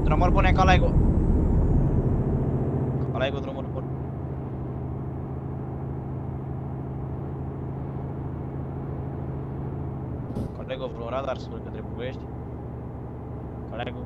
Drummer pun kalay ko. Kalay ko drummer pun. Kalay ko Flora dar sur către București. Kalay ko.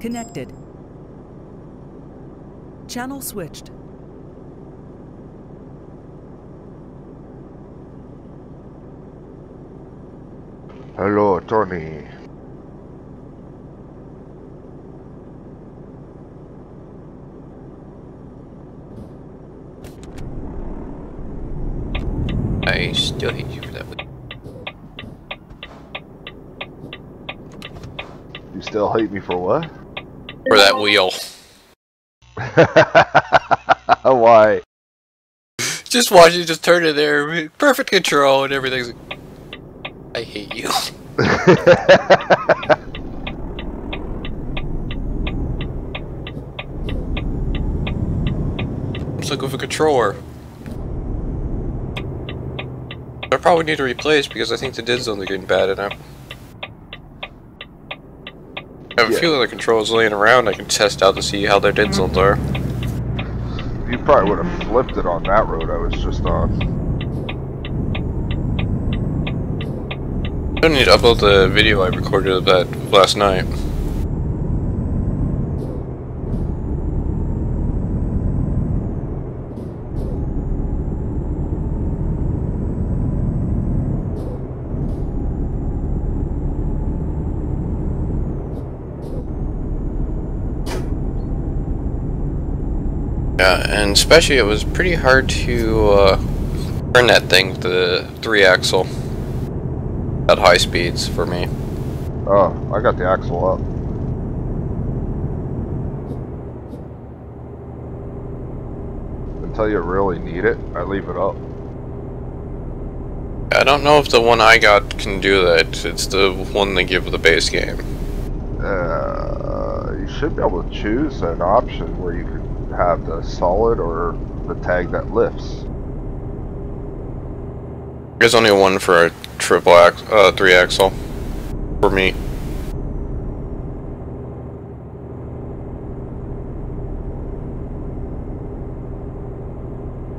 Connected. Channel switched. Hello, Tony. I still hate you for that. You still hate me for what? For that wheel. Why? Just watch you just turn it there, perfect control and everything's. I hate you. I'm just looking for a controller. I probably need to replace because I think the dead zones are getting bad enough. I have a feeling the controls laying around I can test out to see how their dead zones are. You probably would have flipped it on that road I was just on. I don't need to upload the video I recorded of that last night. Yeah, and especially it was pretty hard to turn that thing, the 3-axle, at high speeds for me. Oh, I got the axle up. Until you really need it, I leave it up. I don't know if the one I got can do that. It's the one they give the base game. You should be able to choose an option where you could have the solid or the tag that lifts. There's only one for a 3-axle for me.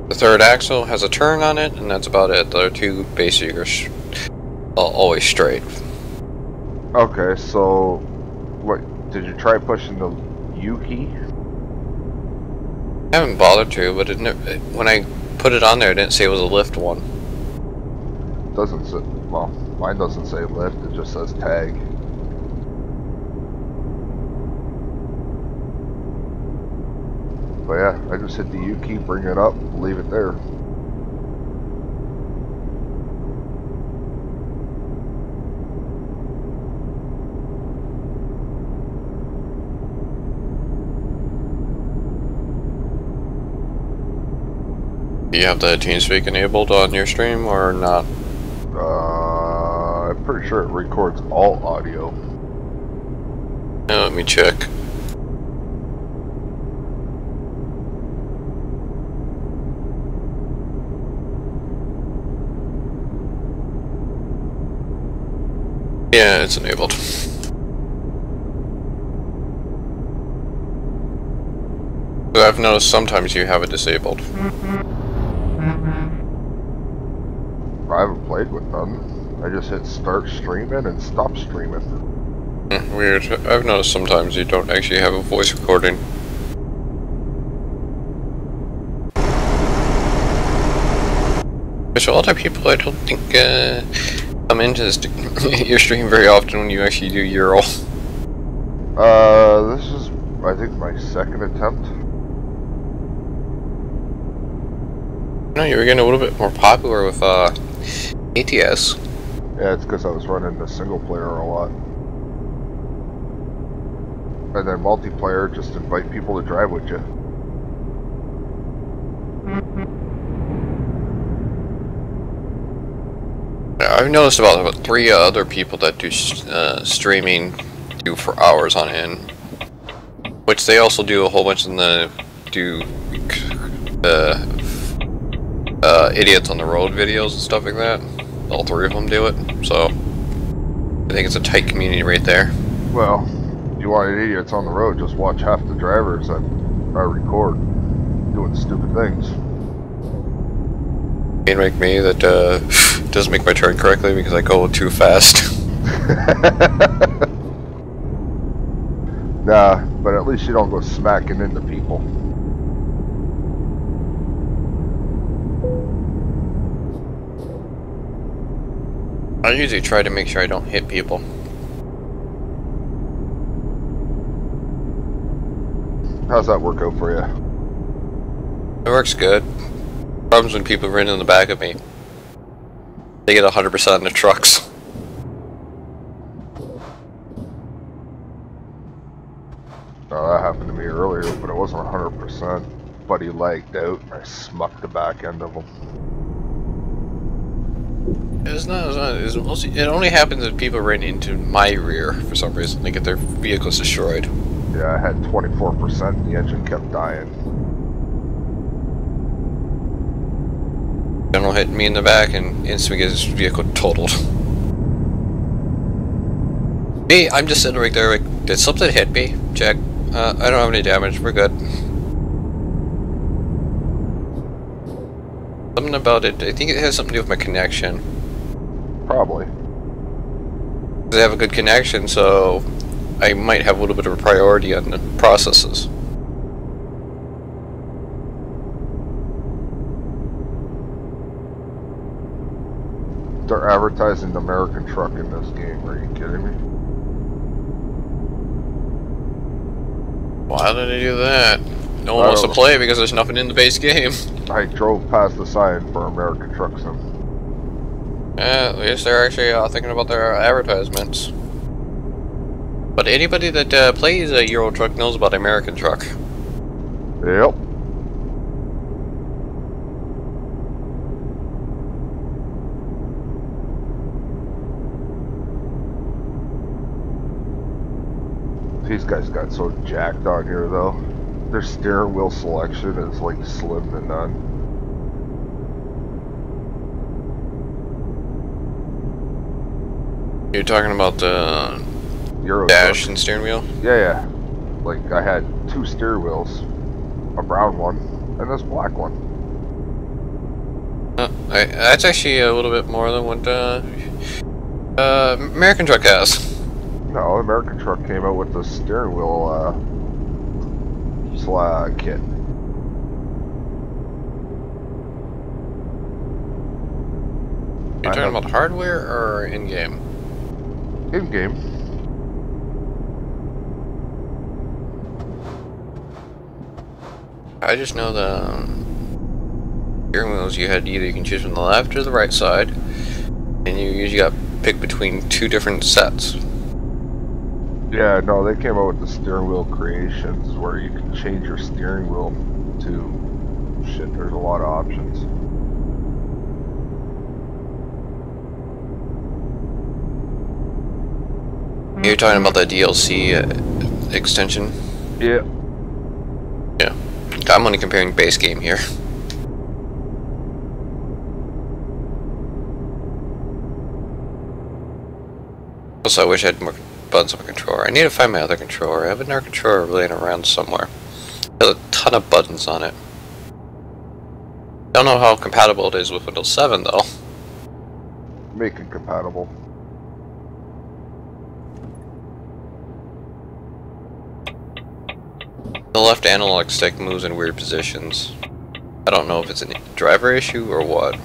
The 3rd axle has a turn on it, and that's about it. The other two basically are always straight. Okay, so what did you try pushing the U key? I haven't bothered to, but when I put it on there, it didn't say it was a lift one. Doesn't say, well, mine doesn't say lift, it just says tag. But yeah, I just hit the U key, bring it up, leave it there. Do you have the TeamSpeak enabled on your stream or not? I'm pretty sure it records all audio. Let me check. Yeah, it's enabled. I've noticed sometimes you have it disabled. I haven't played with none. I just hit start streaming and stop streaming. Weird. I've noticed sometimes you don't actually have a voice recording. There's a lot of people I don't think come into this your stream very often when you actually do Euro. This is, I think, my 2nd attempt. No, you were getting a little bit more popular with ATS. Yeah, it's because I was running the single player a lot. And then multiplayer, just invite people to drive with you. I've noticed about 3 other people that do streaming do for hours on end, which they also do a whole bunch in the idiots on the road videos and stuff like that. All 3 of them do it, so I think it's a tight community right there. Well, if you want idiots on the road, just watch half the drivers that I record doing stupid things. Can't make me that doesn't make my turn correctly because I go too fast. Nah, but at least you don't go smacking into people. I usually try to make sure I don't hit people. How's that work out for you? It works good. Problems when people run in the back of me. They get 100% in the trucks. Oh, that happened to me earlier, but it wasn't 100%. Buddy lagged out, and I smucked the back end of him. It's mostly, it only happens if people run into my rear for some reason. They get their vehicles destroyed. Yeah, I had 24%, and the engine kept dying. General hit me in the back and instantly get his vehicle totaled. Me, I'm just sitting right there like, did something hit me? Check. I don't have any damage, we're good. Something about it, I think it has something to do with my connection. Probably. They have a good connection, so I might have a little bit of a priority on the processes. They're advertising the American truck in this game, are you kidding me? Why did they do that? No one wants to play it because there's nothing in the base game. I drove past the sign for American Truck Sim. At least they're actually thinking about their advertisements. But anybody that plays a Euro Truck knows about American Truck. Yep. These guys got so jacked on here though. Their steering wheel selection is like slim to none. You're talking about the Euro dash truck. and steering wheel? Yeah. Like I had two steer wheels, a brown one and this black one. That's actually a little bit more than what American Truck has. No, American Truck came out with the steering wheel kit. You're talking about hardware or in-game? In-game. I just know the steering wheels you had either you can choose from the left or the right side, and you usually got picked between two different sets. Yeah, no, they came out with the steering wheel creations where you can change your steering wheel to shit. There's a lot of options. You're talking about the DLC extension? Yeah. Yeah. I'm only comparing base game here. Also, I wish I had more buttons on my controller. I need to find my other controller. I have another controller laying around somewhere. There's a ton of buttons on it. Don't know how compatible it is with Windows 7 though. Make it compatible. The left analog stick moves in weird positions. I don't know if it's a driver issue or what.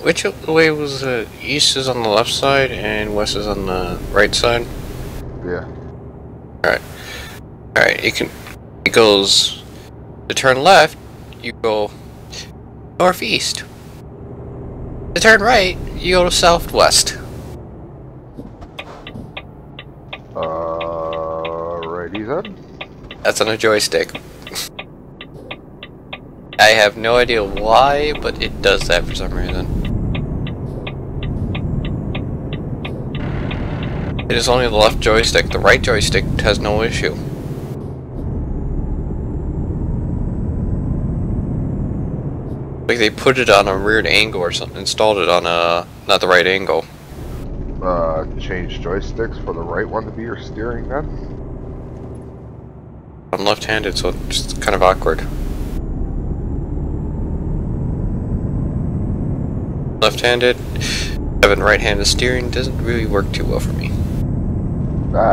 Which way was east is on the left side and west is on the right side? Yeah. Alright. Alright, it goes to turn left, you go northeast. To turn right, you go to southwest. Righty then. That's on a joystick. I have no idea why, but it does that for some reason. It is only the left joystick. The right joystick has no issue. Like they put it on a weird angle or something, installed it on a not the right angle. Change joysticks for the right one to be your steering then? I'm left-handed, so it's kind of awkward. Left-handed, having right-handed steering doesn't really work too well for me.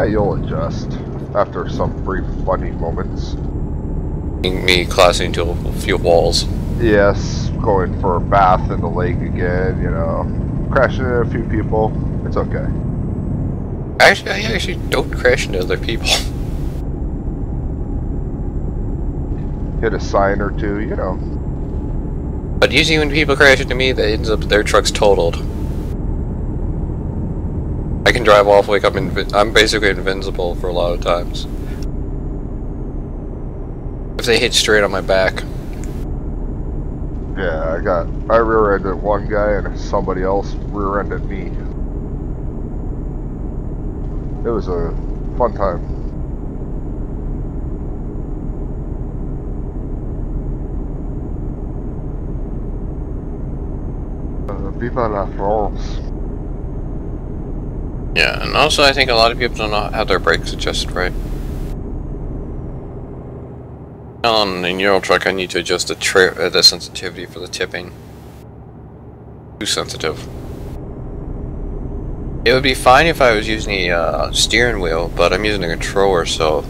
You'll adjust after some brief funny moments. Me clashing into a few walls. Yes, going for a bath in the lake again, you know, crashing into a few people. It's okay. I actually don't crash into other people. Hit a sign or two, you know. But usually when people crash into me, they ends up their truck's totaled. I can drive off like I'm basically invincible for a lot of times. If they hit straight on my back. Yeah, I rear-ended one guy and somebody else rear-ended me. It was a fun time. Viva la France. Yeah, and also I think a lot of people don't know how their brakes adjusted right. On the Euro truck, I need to adjust the sensitivity for the tipping. Too sensitive. It would be fine if I was using a steering wheel, but I'm using a controller, so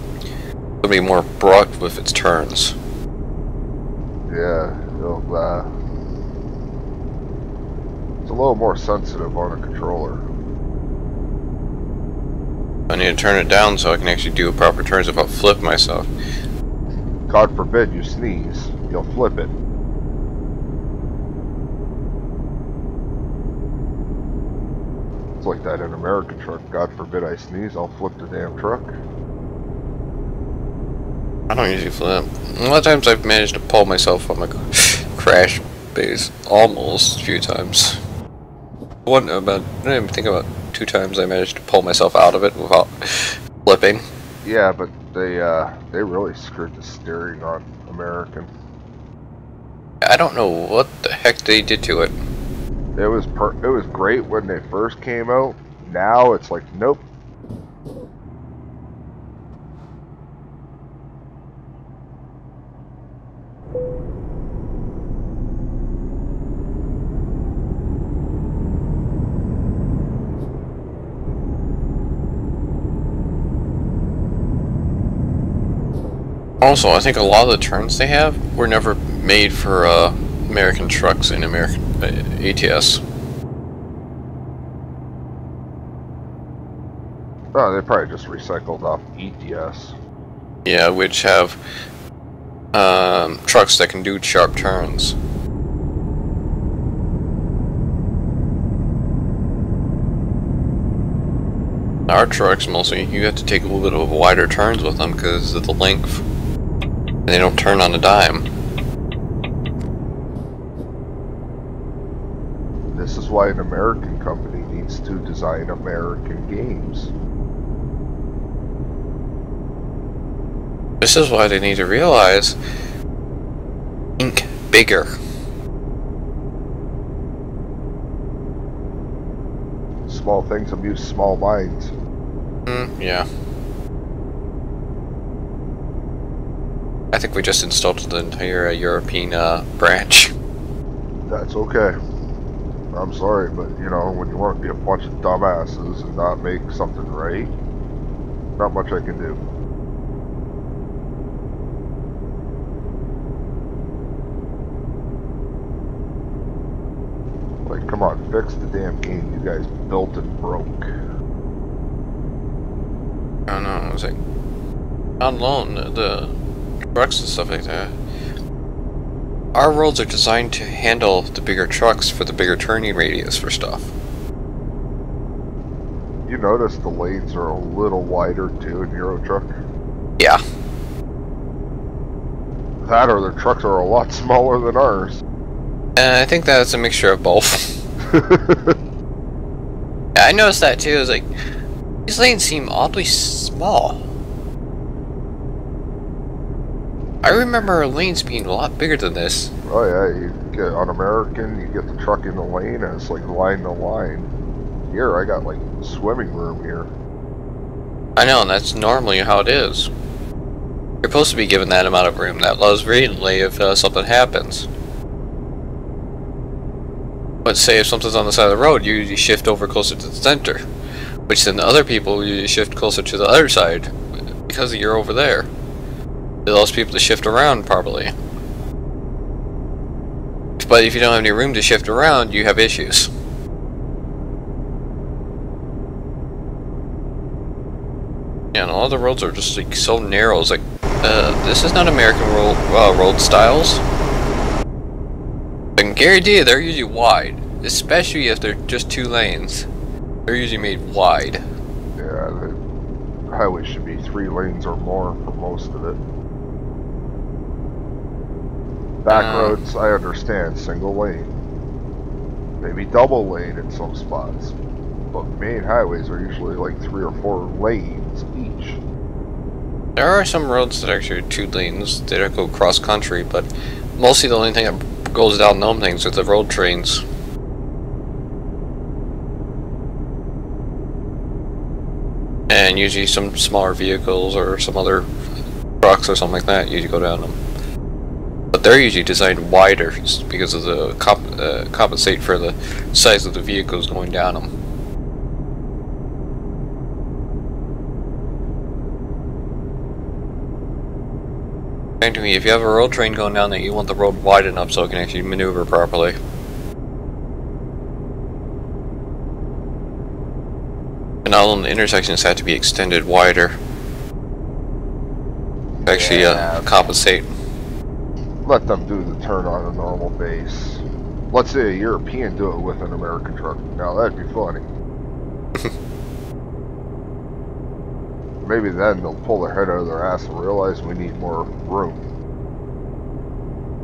it'll be more abrupt with its turns. Yeah, it's a little more sensitive on a controller. I need to turn it down so I can actually do proper turns without flipping myself. God forbid you sneeze, you'll flip it. It's like that in an American truck. God forbid I sneeze, I'll flip the damn truck. I don't usually flip. A lot of times I've managed to pull myself on my crash base almost a few times. I didn't even think about 2 times I managed to pull myself out of it without flipping. Yeah, but they really screwed the steering on American. I don't know what the heck they did to it. It was great when they first came out. Now it's like, nope. Also, I think a lot of the turns they have were never made for American trucks and American ATS. Oh, they probably just recycled off ETS. Yeah, which have trucks that can do sharp turns. Our trucks mostly, you have to take a little bit of wider turns with them because of the length. And they don't turn on a dime. This is why an American company needs to design American games. This is why they need to realize, think bigger. Small things amuse small minds. Yeah. I think we just installed the entire European branch. That's okay. I'm sorry, but you know, when you want to be a bunch of dumbasses and not make something right, not much I can do. Like, come on, fix the damn game you guys built and broke. I don't know, it was like, on loan, the trucks and stuff like that. Our roads are designed to handle the bigger trucks for the bigger turning radius for stuff. You notice the lanes are a little wider too in Euro Truck? Yeah. That or their trucks are a lot smaller than ours. I think that's a mixture of both. Yeah, I noticed that too. It's like These lanes seem oddly small. I remember lanes being a lot bigger than this. Oh yeah, you get on American, you get the truck in the lane, and it's like line to line. Here, I got like swimming room here. I know, and that's normally how it is. You're supposed to be given that amount of room that allows relay if something happens. But say if something's on the side of the road, you usually shift over closer to the center. Which then the other people usually shift closer to the other side because you're over there. It allows people to shift around properly. But if you don't have any room to shift around, you have issues. Yeah, and all the roads are just like so narrow. It's like, this is not American road styles. I can guarantee you they're usually wide, especially if they're just 2 lanes. They're usually made wide. Yeah, the highway should be 3 lanes or more for most of it. Back roads, I understand, single lane. Maybe double lane in some spots. But main highways are usually like 3 or 4 lanes each. There are some roads that actually are 2 lanes that go cross country, but mostly the only thing that goes down those things are the road trains. And usually some smaller vehicles or some other trucks or something like that usually go down them. But they're usually designed wider because of the compensate for the size of the vehicles going down them. And to me, if you have a road train going down there, you want the road wide enough so it can actually maneuver properly. And all the intersections have to be extended wider to actually compensate. Let them do the turn on a normal base. Let's say a European do it with an American truck. Now that'd be funny. Maybe then they'll pull their head out of their ass and realize we need more room.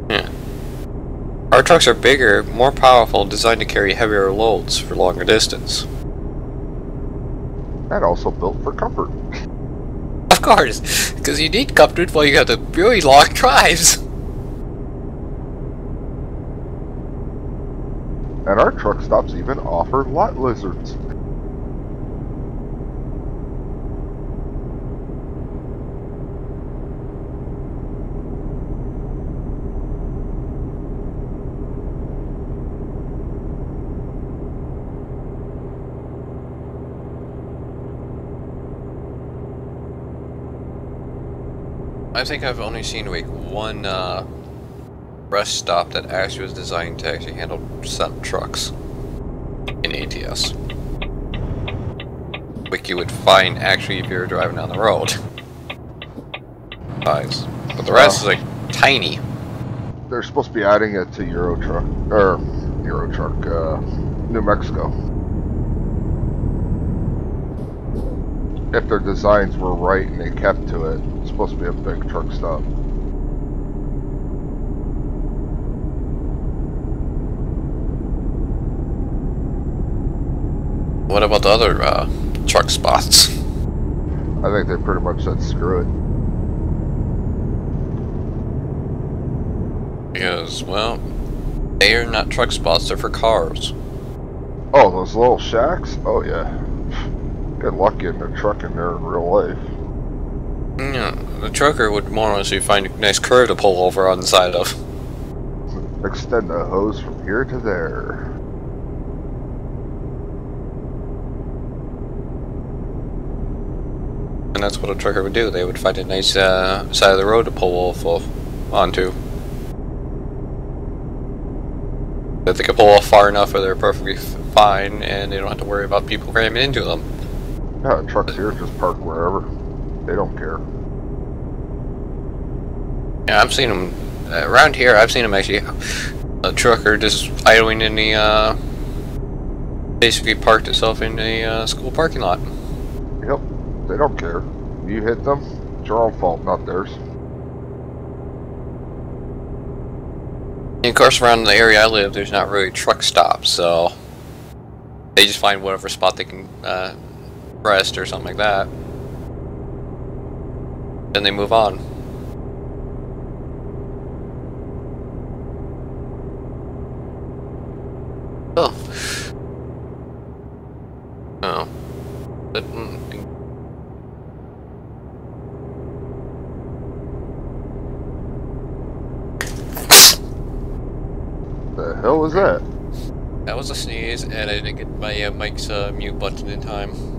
Yeah. Our trucks are bigger, more powerful, designed to carry heavier loads for longer distance. And also built for comfort. Of course, because you need comfort while you have the really long drives. And our truck stops even offer lot lizards. I think I've only seen like one rest stop that actually was designed to actually handle some trucks in ATS. Like you would find actually if you were driving down the road. Size. But the rest is like tiny. They're supposed to be adding it to New Mexico. If their designs were right and they kept to it, it's supposed to be a big truck stop. What about the other truck spots? I think they pretty much said screw it. Because, well, they are not truck spots, they're for cars. Oh, those little shacks? Oh yeah. Good luck getting a truck in there in real life. Yeah, the trucker would more or less find a nice curve to pull over on the side of. Extend the hose from here to there. And that's what a trucker would do. They would find a nice side of the road to pull off onto. If they could pull off far enough where they're perfectly fine and they don't have to worry about people ramming into them. Yeah, trucks here just park wherever. They don't care. Yeah, I've seen them around here. I've seen them actually. A trucker just idling in the basically parked itself in a school parking lot. Yep, they don't care. You hit them, it's your own fault, not theirs. And of course, around the area I live, there's not really truck stops, so they just find whatever spot they can rest or something like that. Then they move on. Oh. Oh. But, The hell was that? that was a sneeze, and I didn't get my mic's mute button in time.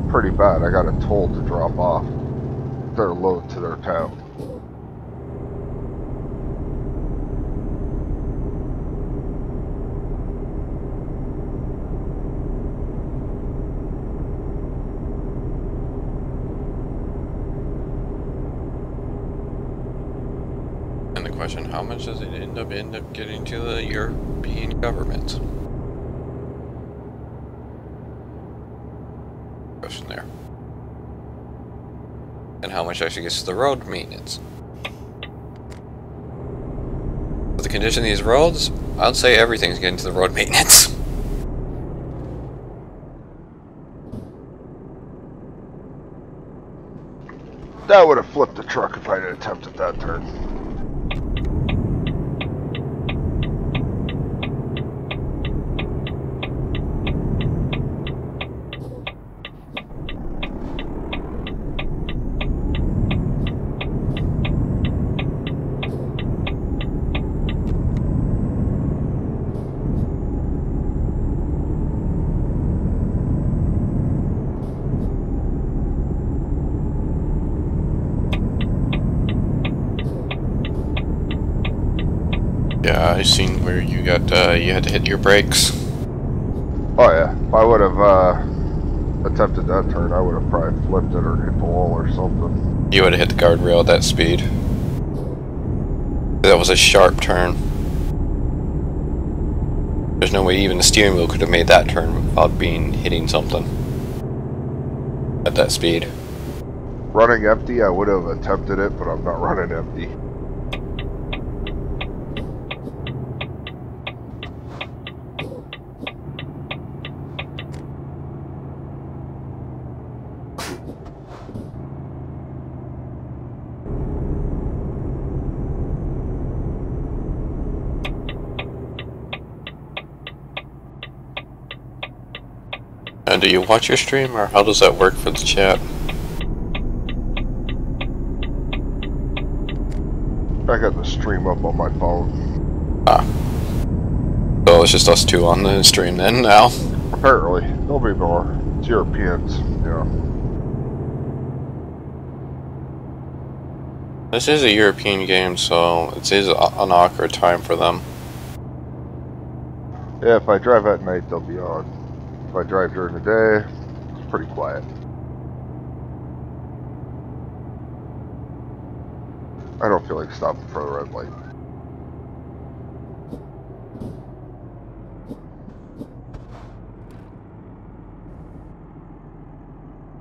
Pretty bad. I got a toll to drop off their load to their town. And the question, how much does it end up getting to the European government? Question there. And how much actually gets to the road maintenance? With the condition of these roads, I'd say everything's getting to the road maintenance. That would have flipped the truck if I had attempted that turn. Yeah, I seen where you got you had to hit your brakes. Oh yeah, if I would have attempted that turn, I would have probably flipped it or hit the wall or something. You would have hit the guardrail at that speed. That was a sharp turn. There's no way even the steering wheel could have made that turn without hitting something at that speed. Running empty, I would have attempted it, but I'm not running empty. And do you watch your stream, or how does that work for the chat? I got the stream up on my phone. Ah. So it's just us two on the stream then now? Apparently. There'll be more. It's Europeans, yeah. This is a European game, so it is an awkward time for them. Yeah, if I drive at night, they'll be on. If I drive during the day, it's pretty quiet. I don't feel like stopping for a red light.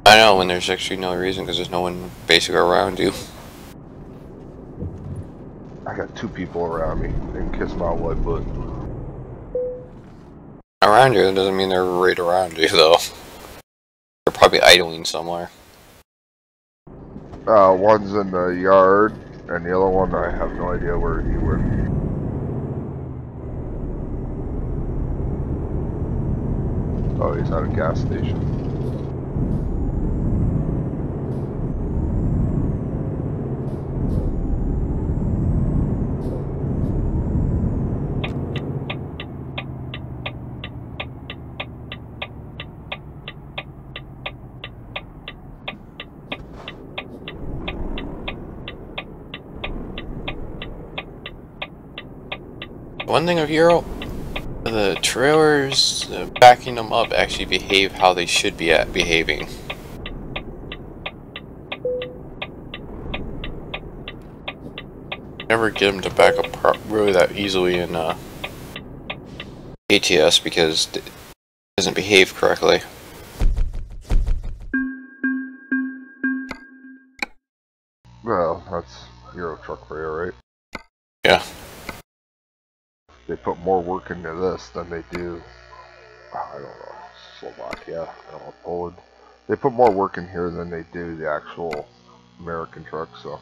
I know, when there's actually no reason, because there's no one basically around you. I got 2 people around me. They can kiss my white butt. Around you, that doesn't mean they're right around you, though. They're probably idling somewhere. One's in the yard, and the other one, I have no idea where he went. Oh, he's at a gas station. One thing of Euro, the trailers backing them up actually behave how they should be behaving. Never get them to back up really that easily in ATS because it doesn't behave correctly. Well, that's Euro truck for you, right? Yeah. They put more work into this than they do, I don't know, Slovakia, I don't know, Poland. They put more work in here than they do the actual American trucks, so.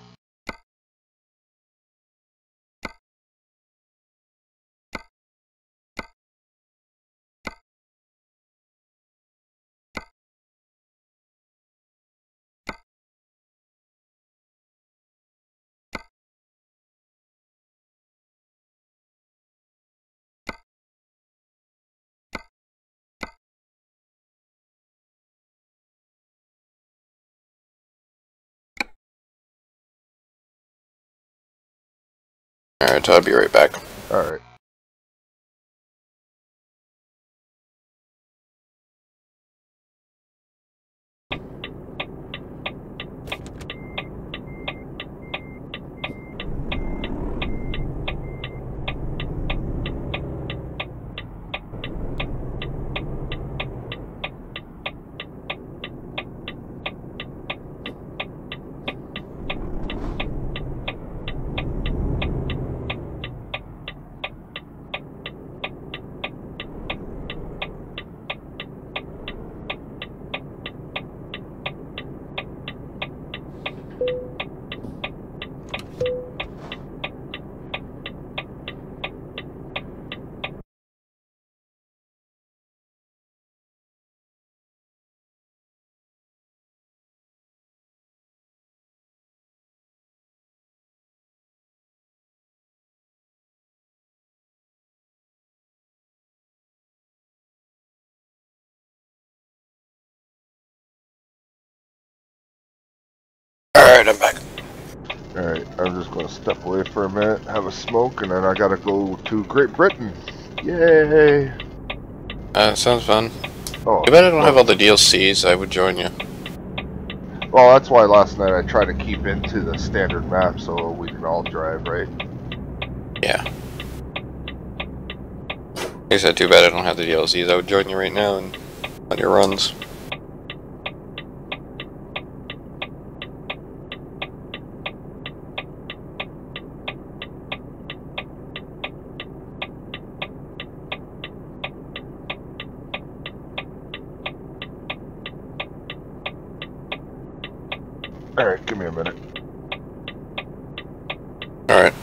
Alright, I'll be right back. Alright. Alright, I'm back. Alright, I'm just gonna step away for a minute, have a smoke, and then I gotta go to Great Britain. Yay! Sounds fun. Oh, Too bad I don't have all the DLCs, I would join you. well, that's why last night I tried to keep into the standard map so we can all drive, right? Yeah. Like I said, too bad I don't have the DLCs, I would join you right now and on your runs. Alright, give me a minute. Alright.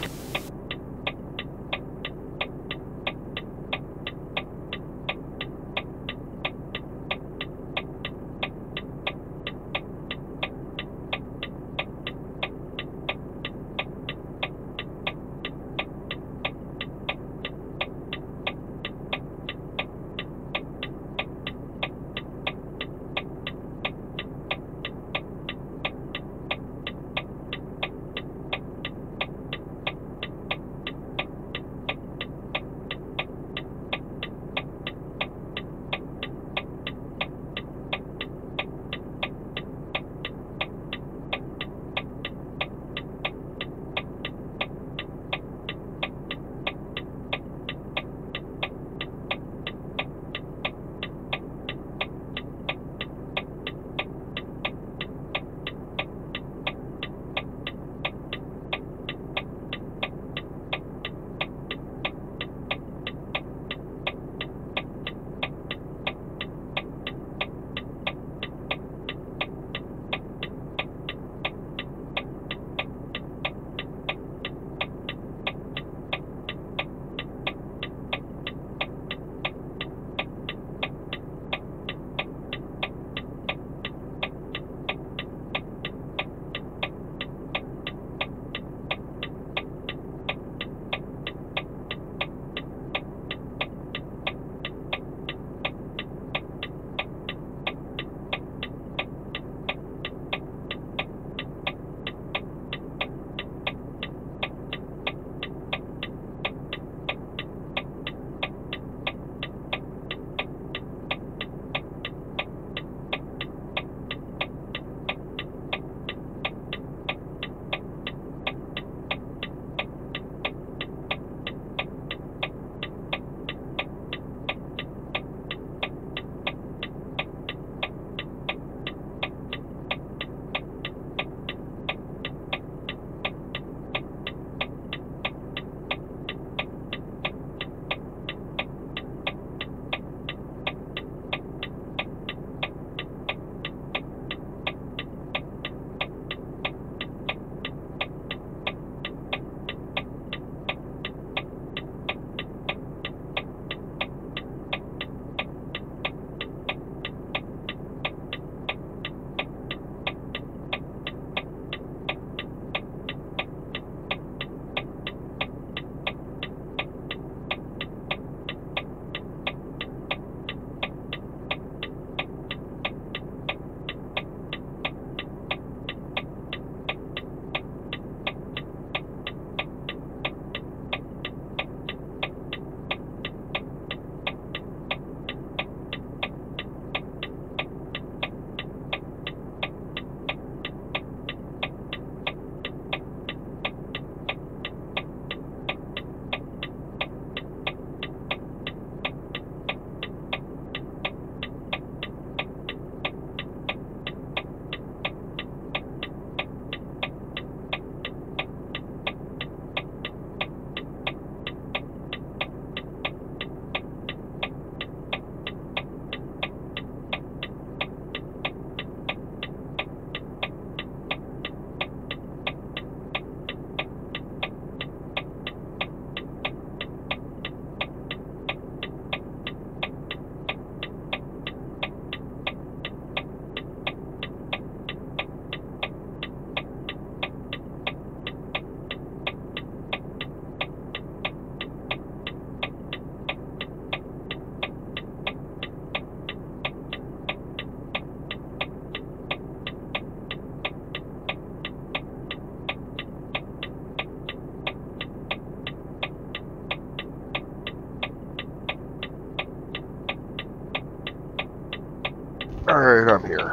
Alright, I'm here.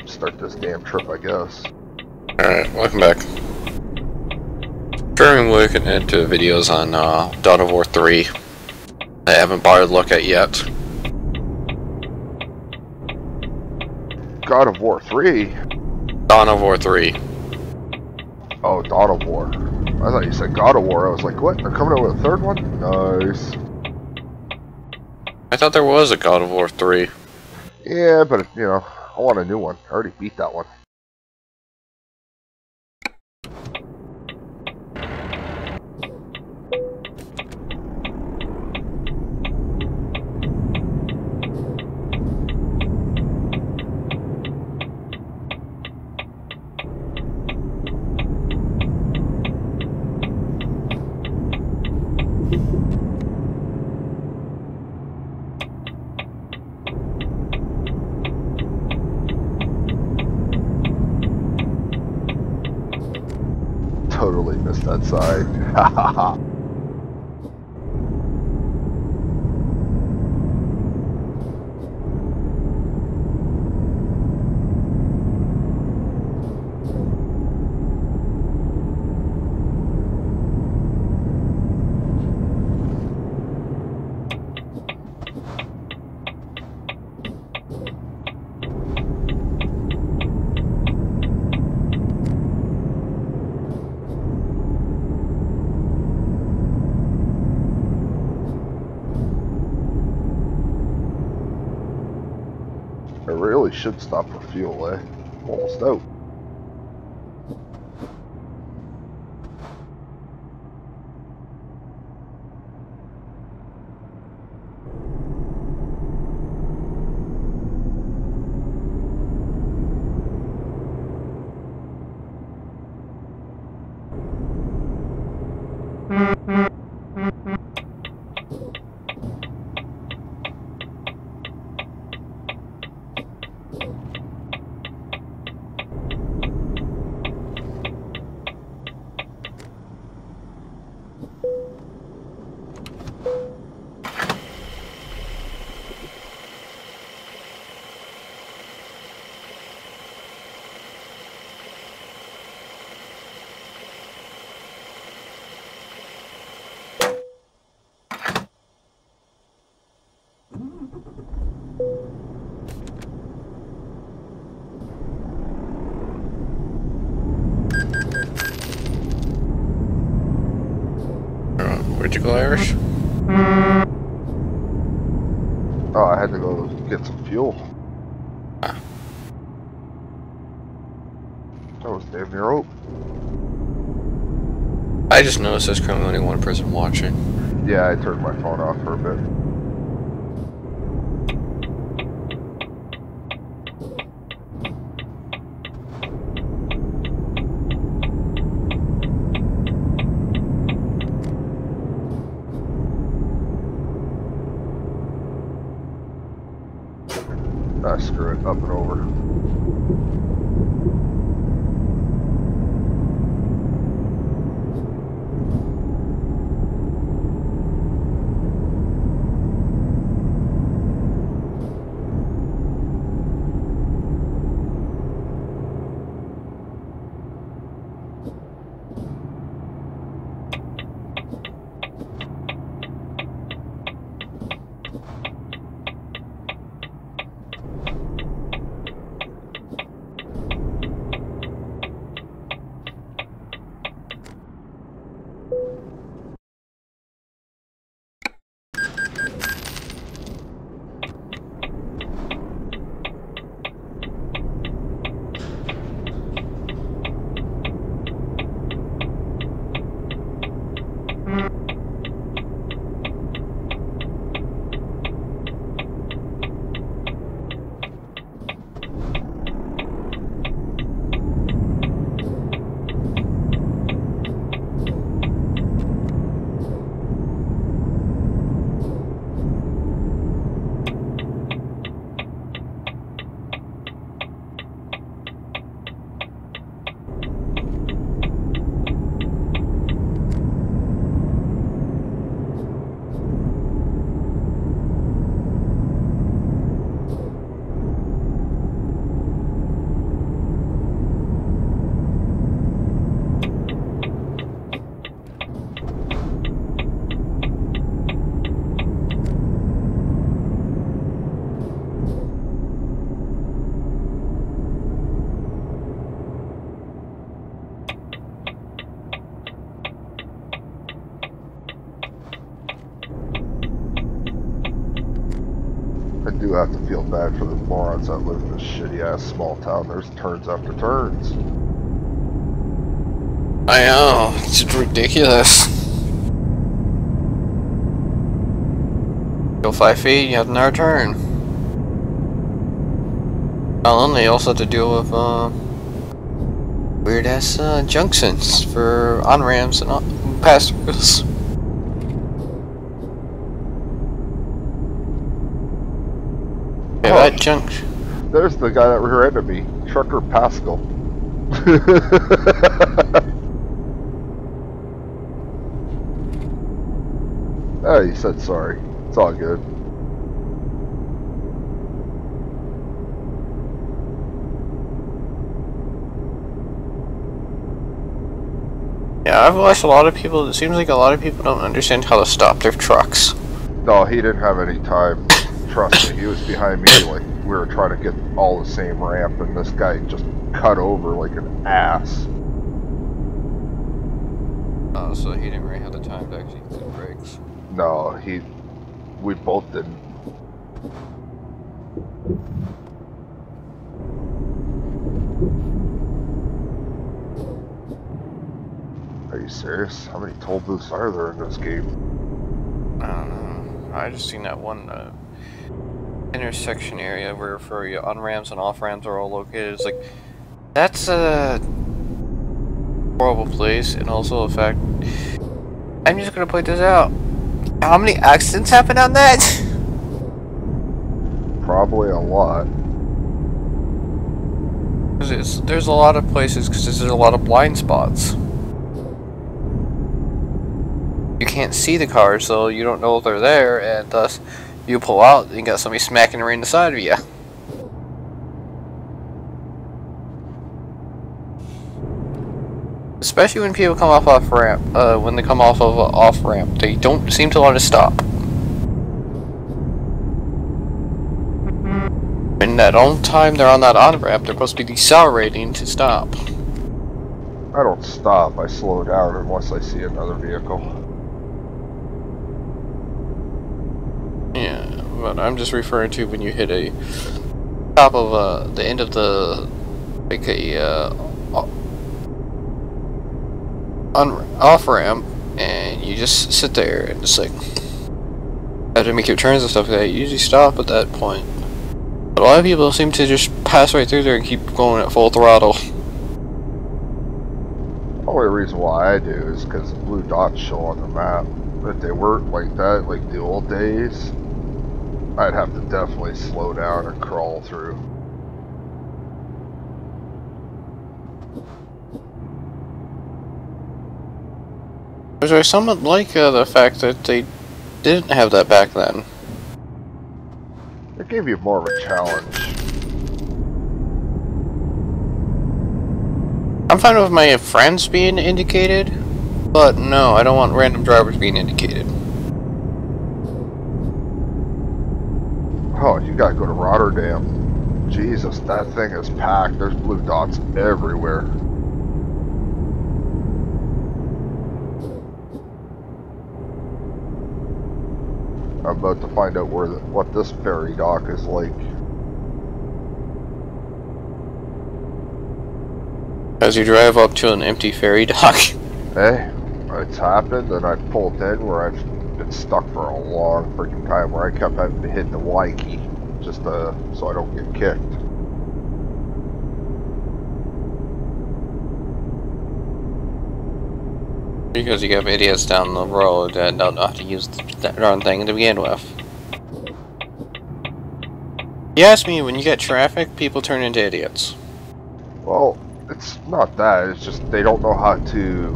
Start this damn trip, I guess. Alright, welcome back. Currently looking into videos on Dawn of War 3. I haven't bothered to look at yet. God of War 3? Dawn of War 3. Oh, Dawn of War. I thought you said God of War. I was like, what? They're coming out with a third one? Nice. I thought there was a God of War 3. Yeah, but, you know, I want a new one. I already beat that one. Totally missed that side. Hahaha. I really should stop for fuel, eh? I'm almost out. Where'd you go, Irish? Oh, I had to go get some fuel. Ah. That was damn near out. I just noticed there's currently only one person watching. Yeah, I turned my phone off for a bit. Ah, screw it, up and over. do have to feel bad for the morons that live in this shitty ass small town. There's turns after turns. I know, it's ridiculous. Go 5 feet, you have another turn. Well, then they also have to deal with weird ass junctions for on ramps and pass throughs. Yeah, Oh, that junction. there's the guy that rear-ended me, Trucker Pascal. Oh, he said sorry. It's all good. Yeah, I've watched a lot of people. It seems like a lot of people don't understand how to stop their trucks. No, he didn't have any time. Trust me, he was behind me. Like we were trying to get all the same ramp, and this guy just cut over like an ass. Oh, so he didn't really have the time to actually do the brakes. No, we both didn't. Are you serious? How many toll booths are there in this game? I don't know. I just seen that one intersection area where for your on ramps and off ramps are all located. It's like that's a horrible place, and also the fact I'm just gonna point this out. How many accidents happen on that? Probably a lot. There's a lot of places because there's a lot of blind spots. You can't see the cars, so you don't know if they're there, and thus you pull out and you got somebody smacking right in the side of you. Especially when people come off ramp, when they come off of off ramp, they don't seem to want to stop. And that own time they're on that on ramp, they're supposed to be decelerating to stop. I don't stop. I slow down unless I see another vehicle. Yeah, but I'm just referring to when you hit a top of the end of the like a off ramp, and you just sit there and just like have to make your turns and stuff like that. You usually stop at that point, but a lot of people seem to just pass right through there and keep going at full throttle. The only reason why I do is because the blue dots show on the map. If they weren't like that, like the old days, I'd have to definitely slow down and crawl through. Which I somewhat like the fact that they didn't have that back then. It gave you more of a challenge. I'm fine with my friends being indicated, but no, I don't want random drivers being indicated. Oh, you gotta go to Rotterdam. Jesus, that thing is packed. There's blue dots everywhere. I'm about to find out what this ferry dock is like. As you drive up to an empty ferry dock. Hey, it's happened, and I've pulled in where I've been stuck for a long freaking time, where I kept having to hit the Y key just so I don't get kicked. Because you have idiots down the road that don't know how to use that darn thing to begin with. You ask me, when you get traffic, people turn into idiots. Well, it's not that, it's just they don't know how to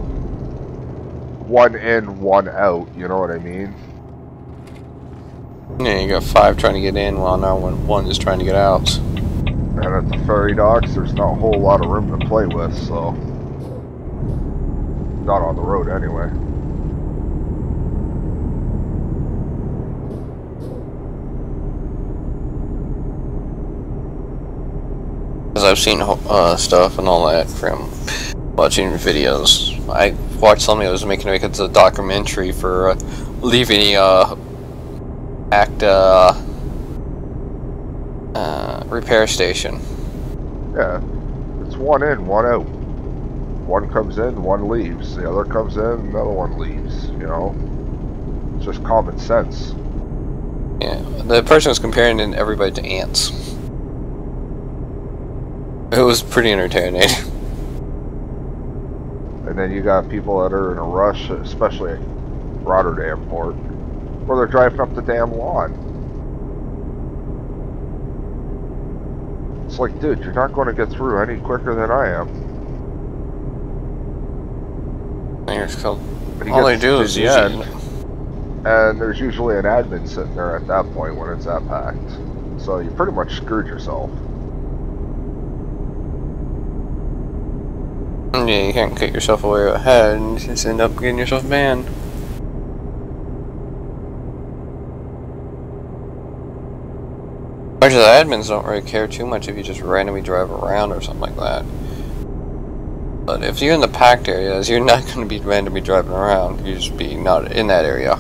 one in, one out, you know what I mean? Yeah, you got 5 trying to get in, while now one is trying to get out. And at the ferry docks, there's not a whole lot of room to play with, so... Not on the road, anyway. Because I've seen stuff and all that from watching videos. I watched somebody that was making it because it's a documentary for leaving repair station. Yeah, it's one in, one out. One comes in, one leaves. The other comes in, another one leaves. You know, it's just common sense. Yeah, the person was comparing everybody to ants. It was pretty entertaining. And then you got people that are in a rush, especially at Rotterdam port, where they're driving up the damn lawn. It's like, dude, you're not going to get through any quicker than I am. All they do is usually... And there's usually an admin sitting there at that point when it's that packed. So you pretty much screwed yourself. Yeah, you can't get yourself away ahead and just end up getting yourself banned. Which the admins don't really care too much if you just randomly drive around or something like that. But if you're in the packed areas, you're not going to be randomly driving around. You just be not in that area.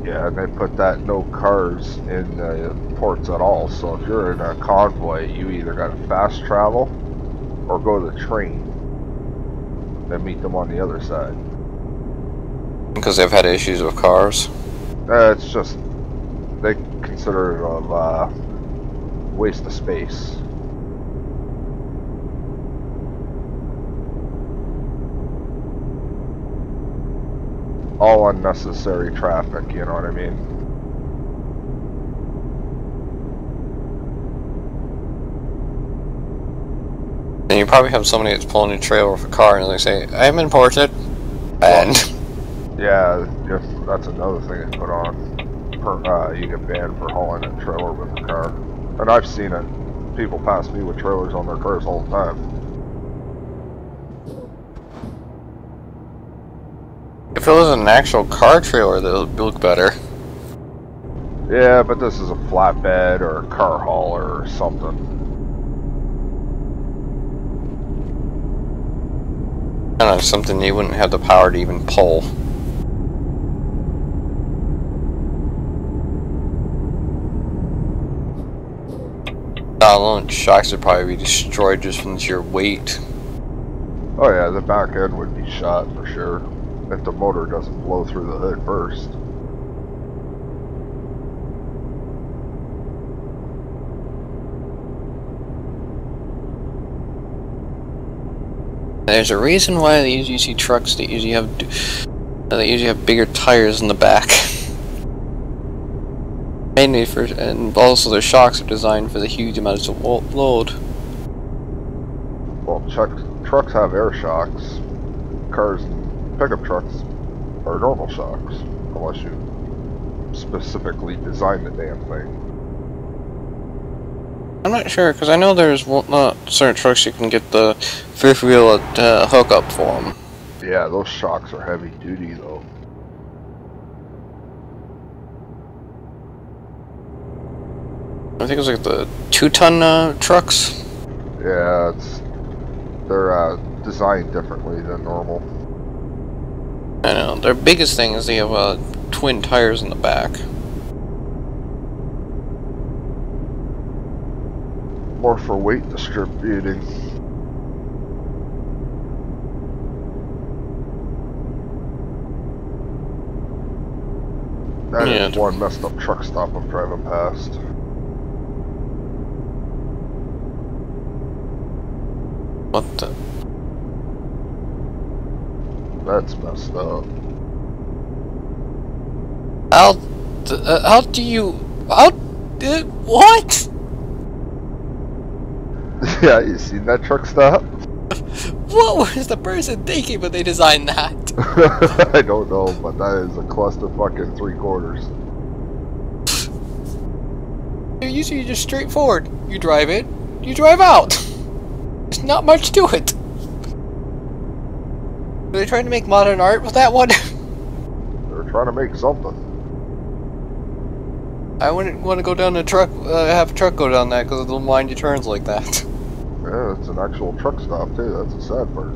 Yeah, and they put that no cars in the ports at all. So if you're in a convoy, you either got to fast travel or go to the train. Then meet them on the other side. Because they've had issues with cars? It's just, they consider it a waste of space. All unnecessary traffic, you know what I mean? And you probably have somebody that's pulling a trailer with a car and they say, I'm imported. And... yeah, that's another thing they put on. You get banned for hauling a trailer with a car. And I've seen it. People pass me with trailers on their cars all the time. If it was an actual car trailer, that would look better. Yeah, but this is a flatbed or a car hauler or something. I don't know, something you wouldn't have the power to even pull. Not alone, shocks would probably be destroyed just from sheer weight. Oh yeah, the back end would be shot for sure. If the motor doesn't blow through the hood first. There's a reason why they usually see trucks that usually have bigger tires in the back. Mainly for, and also their shocks are designed for the huge amounts of load. Well, trucks have air shocks. Cars and pickup trucks are normal shocks, unless you specifically design the damn thing. I'm not sure, because I know there's certain trucks you can get the fifth wheel hookup for them. Yeah, those shocks are heavy duty though. I think it was like the 2-ton trucks. Yeah, they're designed differently than normal. I know, their biggest thing is they have twin tires in the back. More for weight distributing. That is one messed up truck stop I'm driving past. What the? That's messed up. How do you... what? Yeah, you seen that truck stop? What was the person thinking when they designed that? I don't know, but that is a cluster fucking 3/4. They're usually just straightforward. You drive it, you drive out. There's not much to it. Are they trying to make modern art with that one? They're trying to make something. I wouldn't want to go down a truck, have a truck go down that because it'll mind your turns like that. Yeah, it's an actual truck stop too, that's the sad part.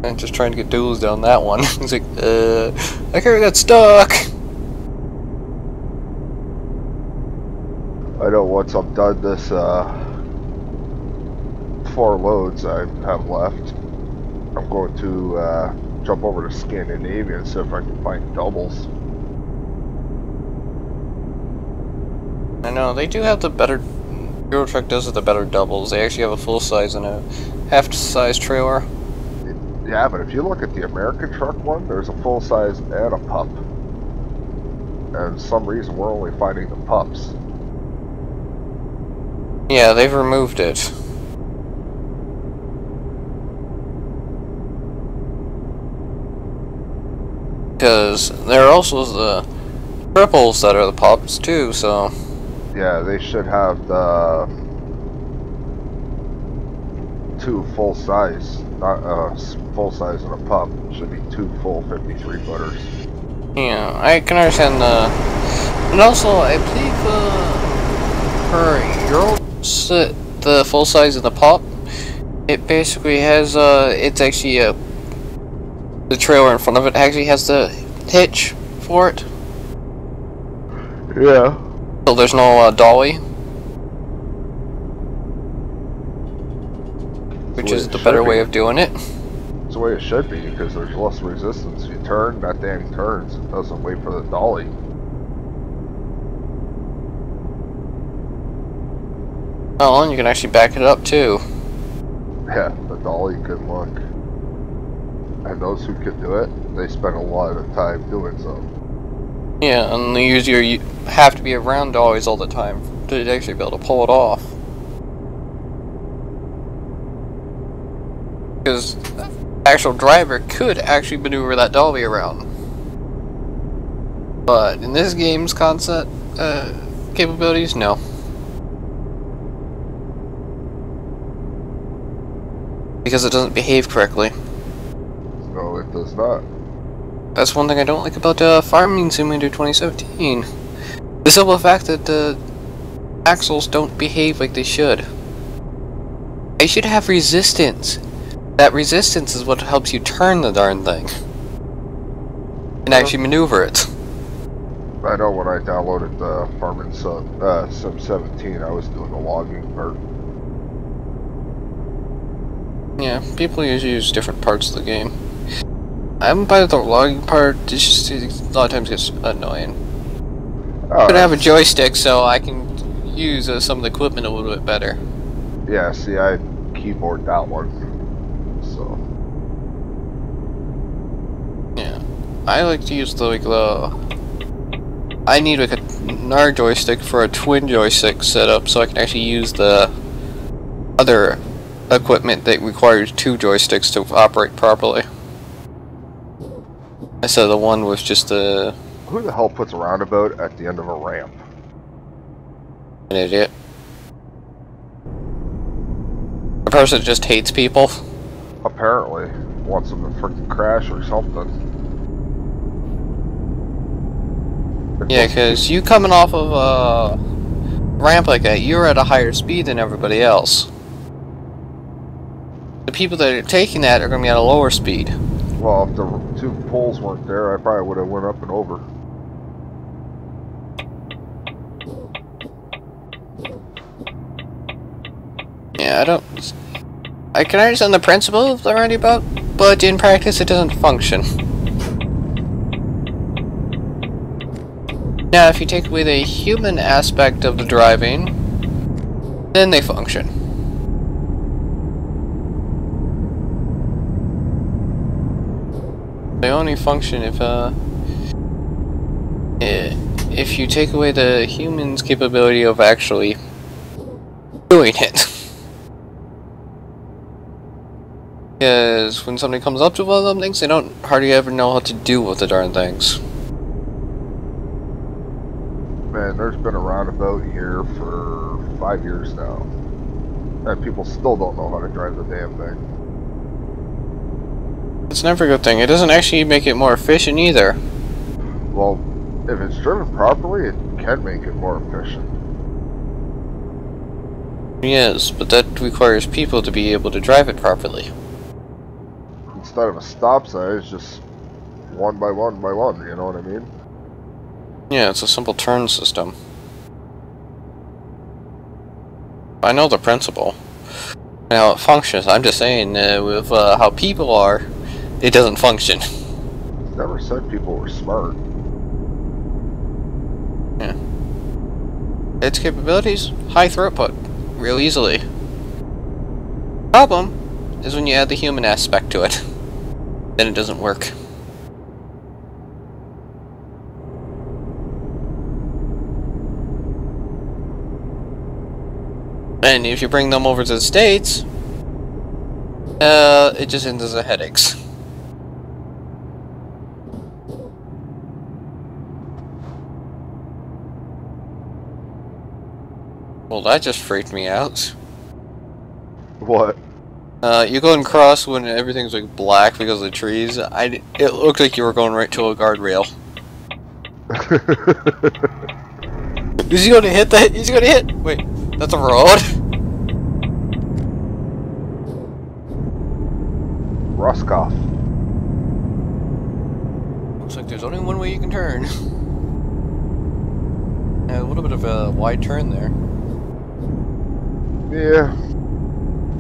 And just trying to get duels down that one. He's like, I kinda got stuck. I know once I'm done this 4 loads I have left, I'm going to jump over to Scandinavia and see if I can find doubles. I know, they do have the better... Euro Truck does have the better doubles. They actually have a full size and a half size trailer. Yeah, but if you look at the American truck one, there's a full size and a pup. And for some reason we're only finding the pups. Yeah, they've removed it. Because there are also the triples that are the pups too, so... Yeah, they should have the 2 full size, not full size and a pup. Should be 2 full 53 footers. Yeah, I can understand the... And also, I believe for the full size and the pup, it basically has, it's actually the trailer in front of it actually has the hitch for it. Yeah. So there's no dolly. Which is the better way of doing it. It's the way it should be, because there's less resistance. You turn, that thing turns. It doesn't wait for the dolly. Oh, and you can actually back it up too. Yeah, the dolly, good luck. And those who can do it, they spend a lot of time doing so. Yeah, and you have to be around dollies all the time to actually be able to pull it off. Because the actual driver could actually maneuver that dolly around. But in this game's concept, capabilities, no. Because it doesn't behave correctly. No, it does not. That's one thing I don't like about Farming Simulator 2017. The simple fact that the axles don't behave like they should. They should have resistance. That resistance is what helps you turn the darn thing. And actually maneuver it. I know when I downloaded the Farming Sim 17, I was doing the logging part. Yeah, people usually use different parts of the game. I haven't played the logging part, it's just, a lot of times it gets annoying. Oh, I have a joystick so I can use some of the equipment a little bit better. Yeah, see, I keyboard that one. So. Yeah. I like to use the I need like another joystick for a twin joystick setup so I can actually use the other equipment that requires 2 joysticks to operate properly. Instead of the one with just the... Who the hell puts a roundabout at the end of a ramp? An idiot. A person that just hates people. Apparently. Wants them to freaking crash or something. Yeah, because you coming off of a ramp like that, you're at a higher speed than everybody else. The people that are taking that are going to be at a lower speed. Well, if the 2 poles weren't there, I probably would have went up and over. Yeah, I can understand the principle of the roundabout, but in practice it doesn't function. Now, if you take away the human aspect of the driving, then they function. They only function if you take away the human's capability of actually doing it. Because when somebody comes up to one of them things, they don't hardly ever know how to deal with the darn things. Man, there's been a roundabout here for 5 years now. And people still don't know how to drive the damn thing. It's never a good thing. It doesn't actually make it more efficient either. Well, if it's driven properly, it can make it more efficient. Yes, but that requires people to be able to drive it properly. Instead of a stop sign, it's just 1 by 1 by 1, you know what I mean? Yeah, it's a simple turn system. I know the principle. Now it functions. I'm just saying, with how people are, it doesn't function. Never said people were smart. Yeah. Its capabilities, high throughput, real easily. Problem is when you add the human aspect to it, then it doesn't work. And if you bring them over to the States, it just ends as a headaches. Well, that just freaked me out. What? You go and cross when everything's like black because of the trees. It looked like you were going right to a guardrail. Is he gonna hit that? He's gonna hit! Wait, that's a road? Roscoff. Looks like there's only one way you can turn. Yeah, a little bit of a wide turn there. Yeah.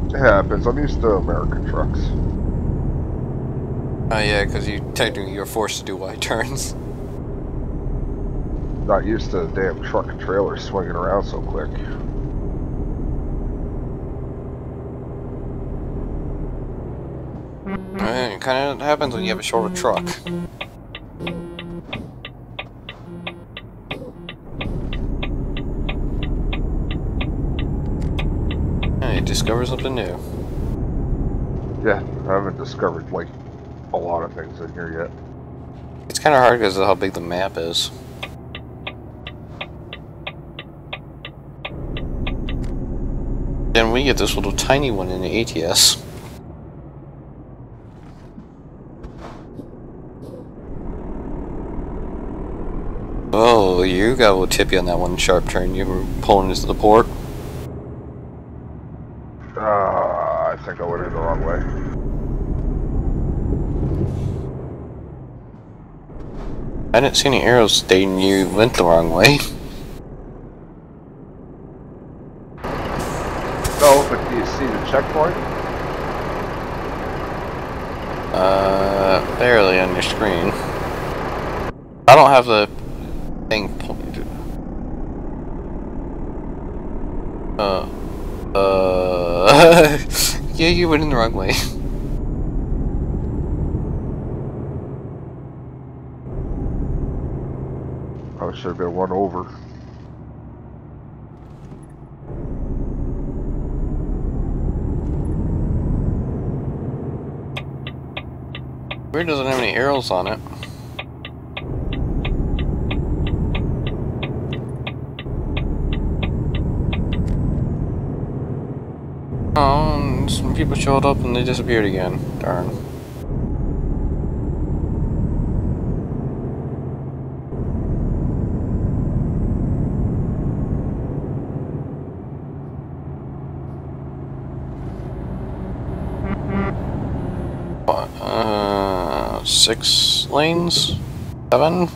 It happens. I'm used to American trucks. Oh yeah, because you're forced to do wide turns. Not used to the damn truck and trailer swinging around so quick. It kind of happens when you have a shorter truck. You discover something new. Yeah, I haven't discovered like a lot of things in here yet. It's kind of hard because of how big the map is. Then we get this little tiny one in the ATS. Oh, you got a little tippy on that one sharp turn. You were pulling into the port. I think I went in the wrong way. I didn't see any arrows stating you went the wrong way. No, but do you see the checkpoint? Barely on your screen. I don't have the thing pointed. Yeah, you went in the wrong way. I should have been one over. Weird doesn't have any arrows on it. Oh, and some people showed up and they disappeared again. Darn. What? 6 lanes? 7?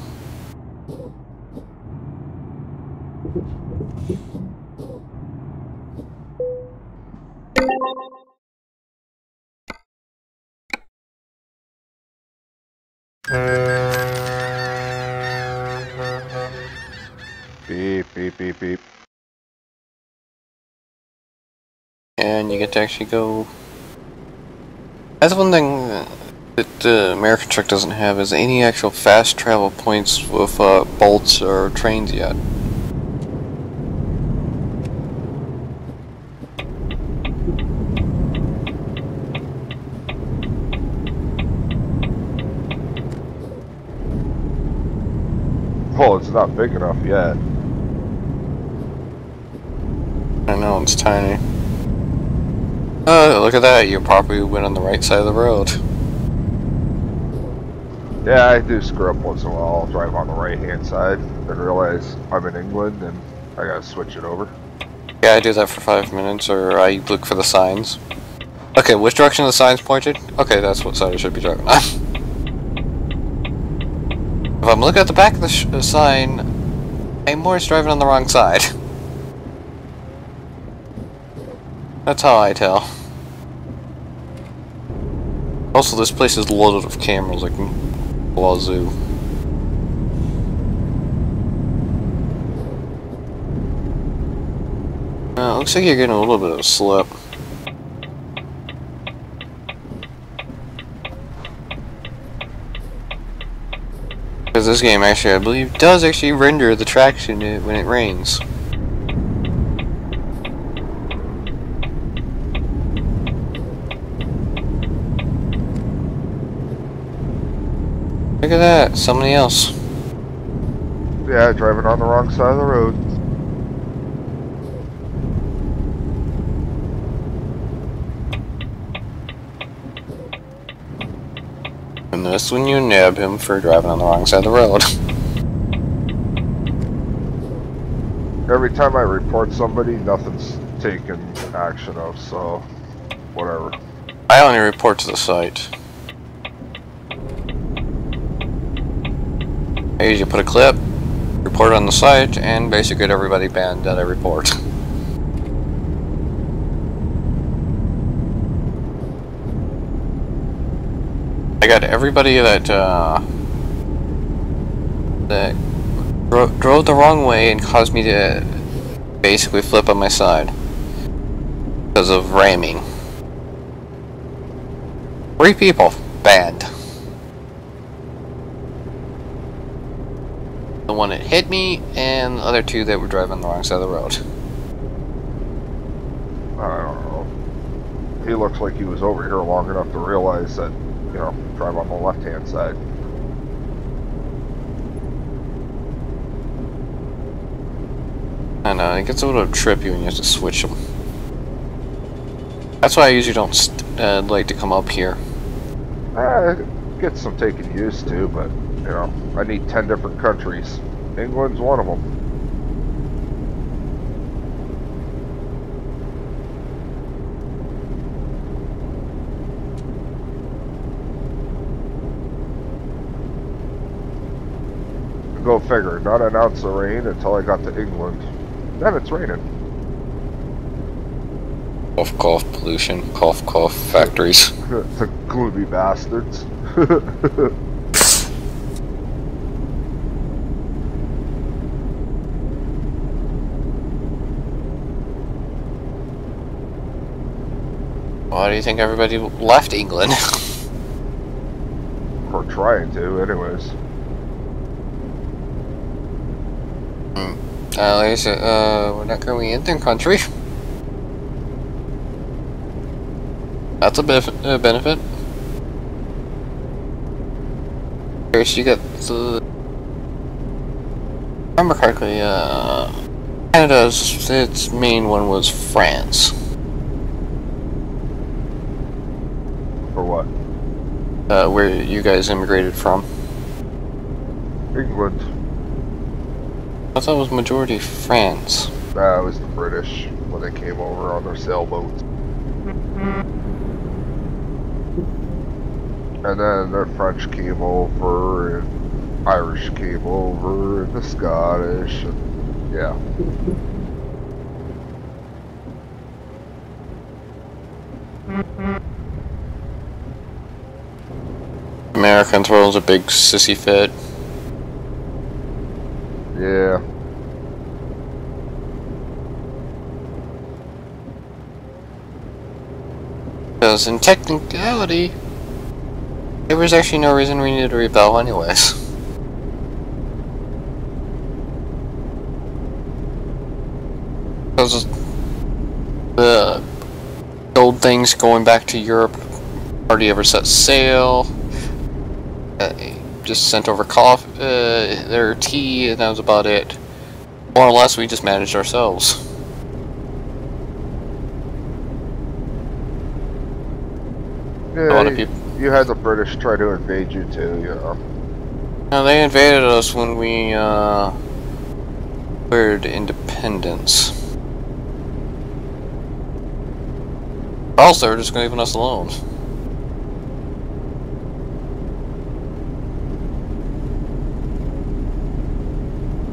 Beep, beep, beep, beep. And you get to actually go. That's one thing that the American truck doesn't have is any actual fast travel points with bolts or trains yet. Oh, it's not big enough yet. I know, it's tiny. Oh, look at that, you probably went on the right side of the road. Yeah, I do screw up once in a while. I'll drive on the right-hand side and realize I'm in England and I gotta switch it over. Yeah, I do that for 5 minutes, or I look for the signs. Okay, which direction the signs pointed? Okay, that's what side I should be driving on. If I'm looking at the back of the sign, I'm more driving on the wrong side. That's how I tell. Also, this place is loaded with cameras, like wazoo. Looks like you're getting a little bit of a slip. Because this game actually, I believe, does actually render the traction when it rains. Look at that, somebody else. Yeah, driving on the wrong side of the road. And that's when you nab him for driving on the wrong side of the road. Every time I report somebody, nothing's taken action of, so whatever. I only report to the site. I usually put a clip, report it on the site, and basically get everybody banned that I report. I got everybody that drove the wrong way and caused me to basically flip on my side because of ramming. 3 people banned. The one that hit me and the other 2 that were driving on the wrong side of the road. I don't know. He looks like he was over here long enough to realize that, you know, drive on the left-hand side. I know, it gets a little trippy when you have to switch them. That's why I usually don't like to come up here. It gets some taking used to, but, you know, I need 10 different countries. England's one of them. Go figure, not an ounce of rain until I got to England. Then it's raining. Cough, cough, pollution, cough, cough, factories. The gloomy bastards. Why do you think everybody left England? Or trying to, anyways. Like I said, we're not currently in the country. That's a benefit. First, you got the. If I remember correctly, Canada's its main one was France. For what? Where you guys immigrated from? England. I thought it was majority France. Nah, it was the British when they came over on their sailboats. And then the French came over, and Irish came over, and the Scottish, and yeah. American throws a big sissy fit. Yeah. Because in technicality, there was actually no reason we needed to rebel anyways. Because the old things going back to Europe hardly ever set sail. Just sent over coffee, their tea, and that was about it. More or less, we just managed ourselves. Yeah, A lot of people. you had the British try to invade you too, you know. No, they invaded us when we declared independence. Or else they were just leaving us alone.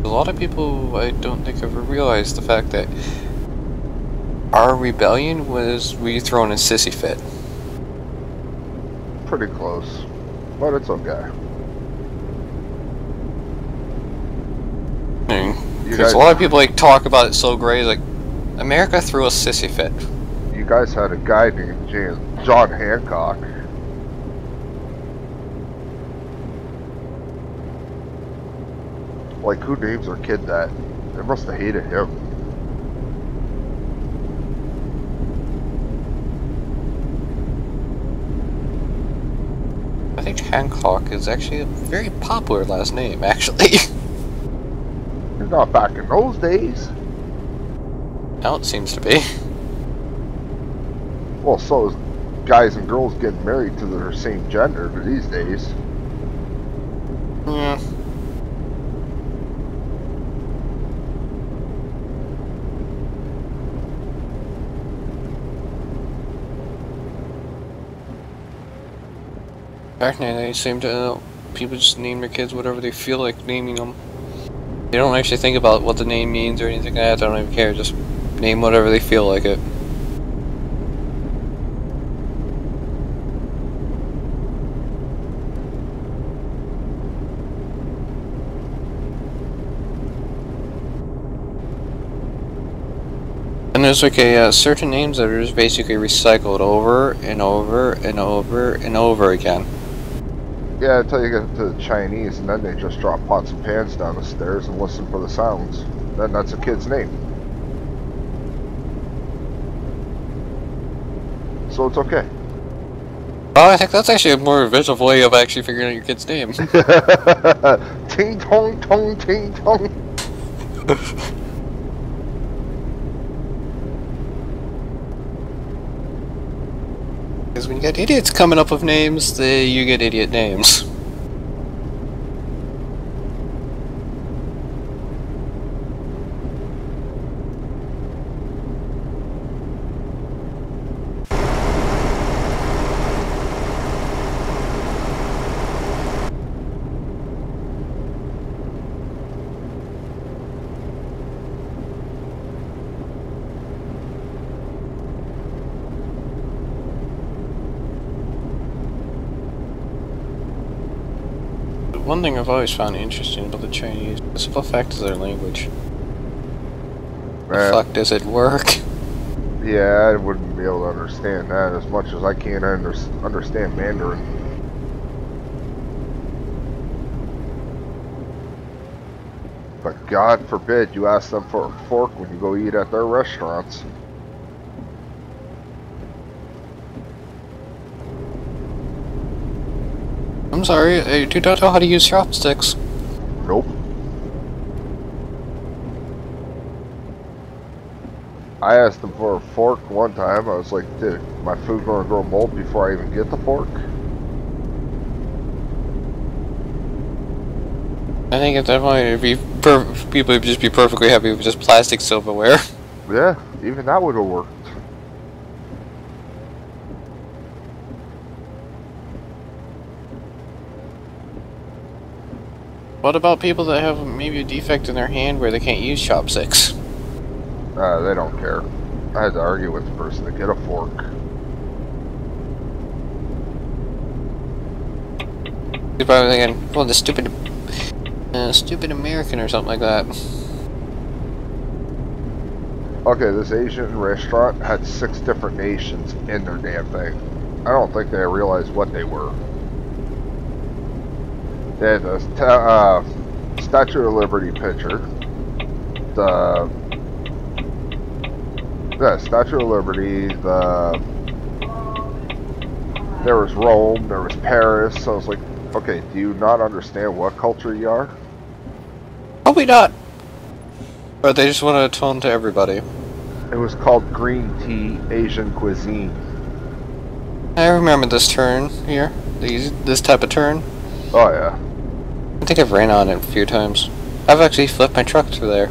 A lot of people, I don't think, ever realized the fact that Our rebellion was we thrown a sissy fit. Pretty close, but it's okay. Because a lot of people like talk about it so great, like America threw a sissy fit. You guys had a guy named John Hancock. Like, who names their kid that? They must have hated him. I think Hancock is actually a very popular last name, actually. Not back in those days. Now it seems to be. Well, so is guys and girls getting married to their same gender these days. Yeah. Back then, they seem to people just name their kids whatever they feel like naming them. They don't actually think about what the name means or anything like that. They don't even care. Just name whatever they feel like it. And there's like a certain names that are just basically recycled over and over and over and over again. Yeah, until you get to the Chinese, and then they just drop pots and pans down the stairs and listen for the sounds. Then that's a kid's name. So it's okay. Oh, I think that's actually a more visual way of actually figuring out your kid's name. Ting tong tong ting tong. Because when you get idiots coming up with names, you get idiot names. One thing I've always found interesting about the Chinese, the simple fact is their language. The fuck does it work? Yeah, I wouldn't be able to understand that as much as I can understand Mandarin. But God forbid you ask them for a fork when you go eat at their restaurants. I'm sorry, I do not know how to use chopsticks. Nope. I asked them for a fork one time. I was like, dude, my food gonna grow mold before I even get the fork? I think at that point it'd be people would just be perfectly happy with just plastic silverware. Yeah, even that would have worked. What about people that have maybe a defect in their hand where they can't use chopsticks? They don't care. I had to argue with the person to get a fork. You're probably thinking, well, the stupid American or something like that. Okay, this Asian restaurant had 6 different nations in their damn thing. I don't think they realized what they were. They had the Statue of Liberty picture, the Statue of Liberty, there was Rome, there was Paris, so I was like, okay, do you not understand what culture you are? Probably not. Or they just want to atone to everybody. It was called green tea Asian cuisine. I remember this turn here, this type of turn. Oh yeah. I think I've ran on it a few times. I've actually flipped my truck through there.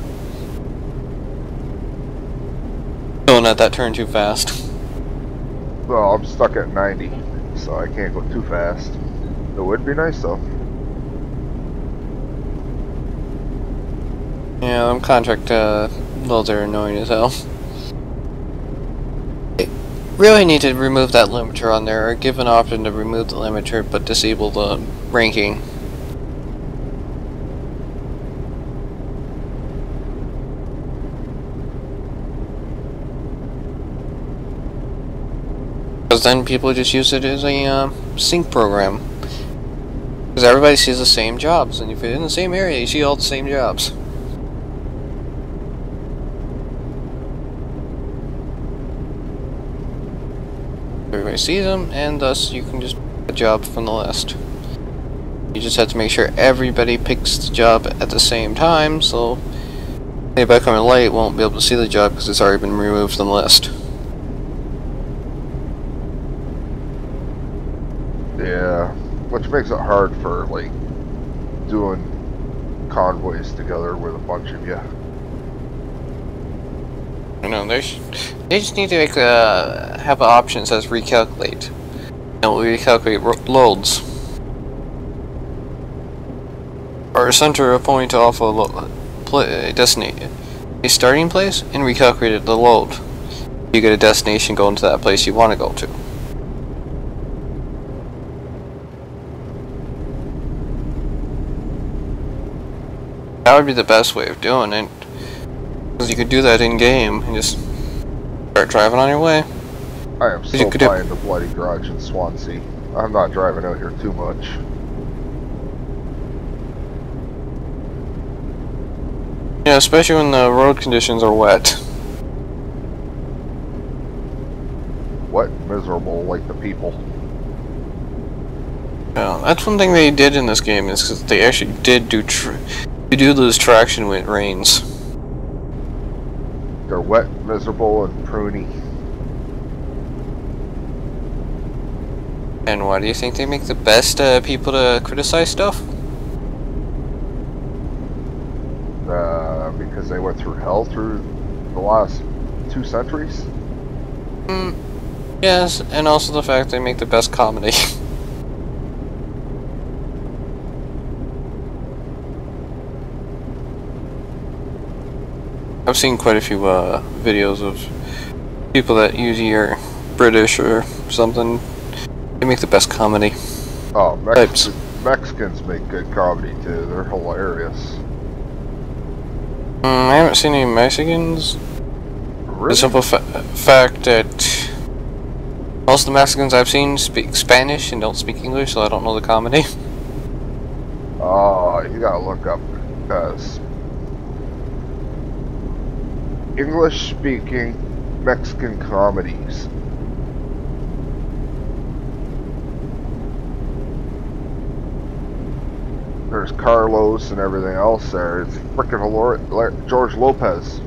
Don't let that turn too fast. Well, I'm stuck at 90, so I can't go too fast. It would be nice though. Yeah, them contract loads are annoying as hell. really need to remove that limiter on there, or give an option to remove the limiter but disable the ranking. Because then people just use it as a sync program. Because everybody sees the same jobs, and if you're in the same area, you see all the same jobs. Everybody sees them, and thus you can just pick a job from the list. You just have to make sure everybody picks the job at the same time, so anybody coming late won't be able to see the job because it's already been removed from the list. Yeah, which makes it hard for, like, doing convoys together with a bunch of you. I know, they just need to make have an option that says recalculate. And it will recalculate loads. Or center a point off a destination, a starting place, and recalculate the load. You get a destination going to that place you want to go to. That would be the best way of doing it. Because you could do that in game and just start driving on your way. I am so buying the bloody garage in Swansea. I'm not driving out here too much. Yeah, especially when the road conditions are wet. Wet and miserable like the people. Yeah, that's one thing they did in this game, is because they actually did do lose traction when it rains. They're wet, miserable, and pruny. And why do you think they make the best people to criticize stuff? Because they went through hell through the last 2 centuries? Yes, and also the fact they make the best comedy. I've seen quite a few videos of people that usually are British or something. They make the best comedy. Oh, Mexicans make good comedy too. They're hilarious. I haven't seen any Mexicans. Really? The simple fact that most of the Mexicans I've seen speak Spanish and don't speak English, so I don't know the comedy. Oh, you gotta look up, because English-speaking Mexican comedies. There's Carlos and everything else there. It's freaking hilarious. George Lopez.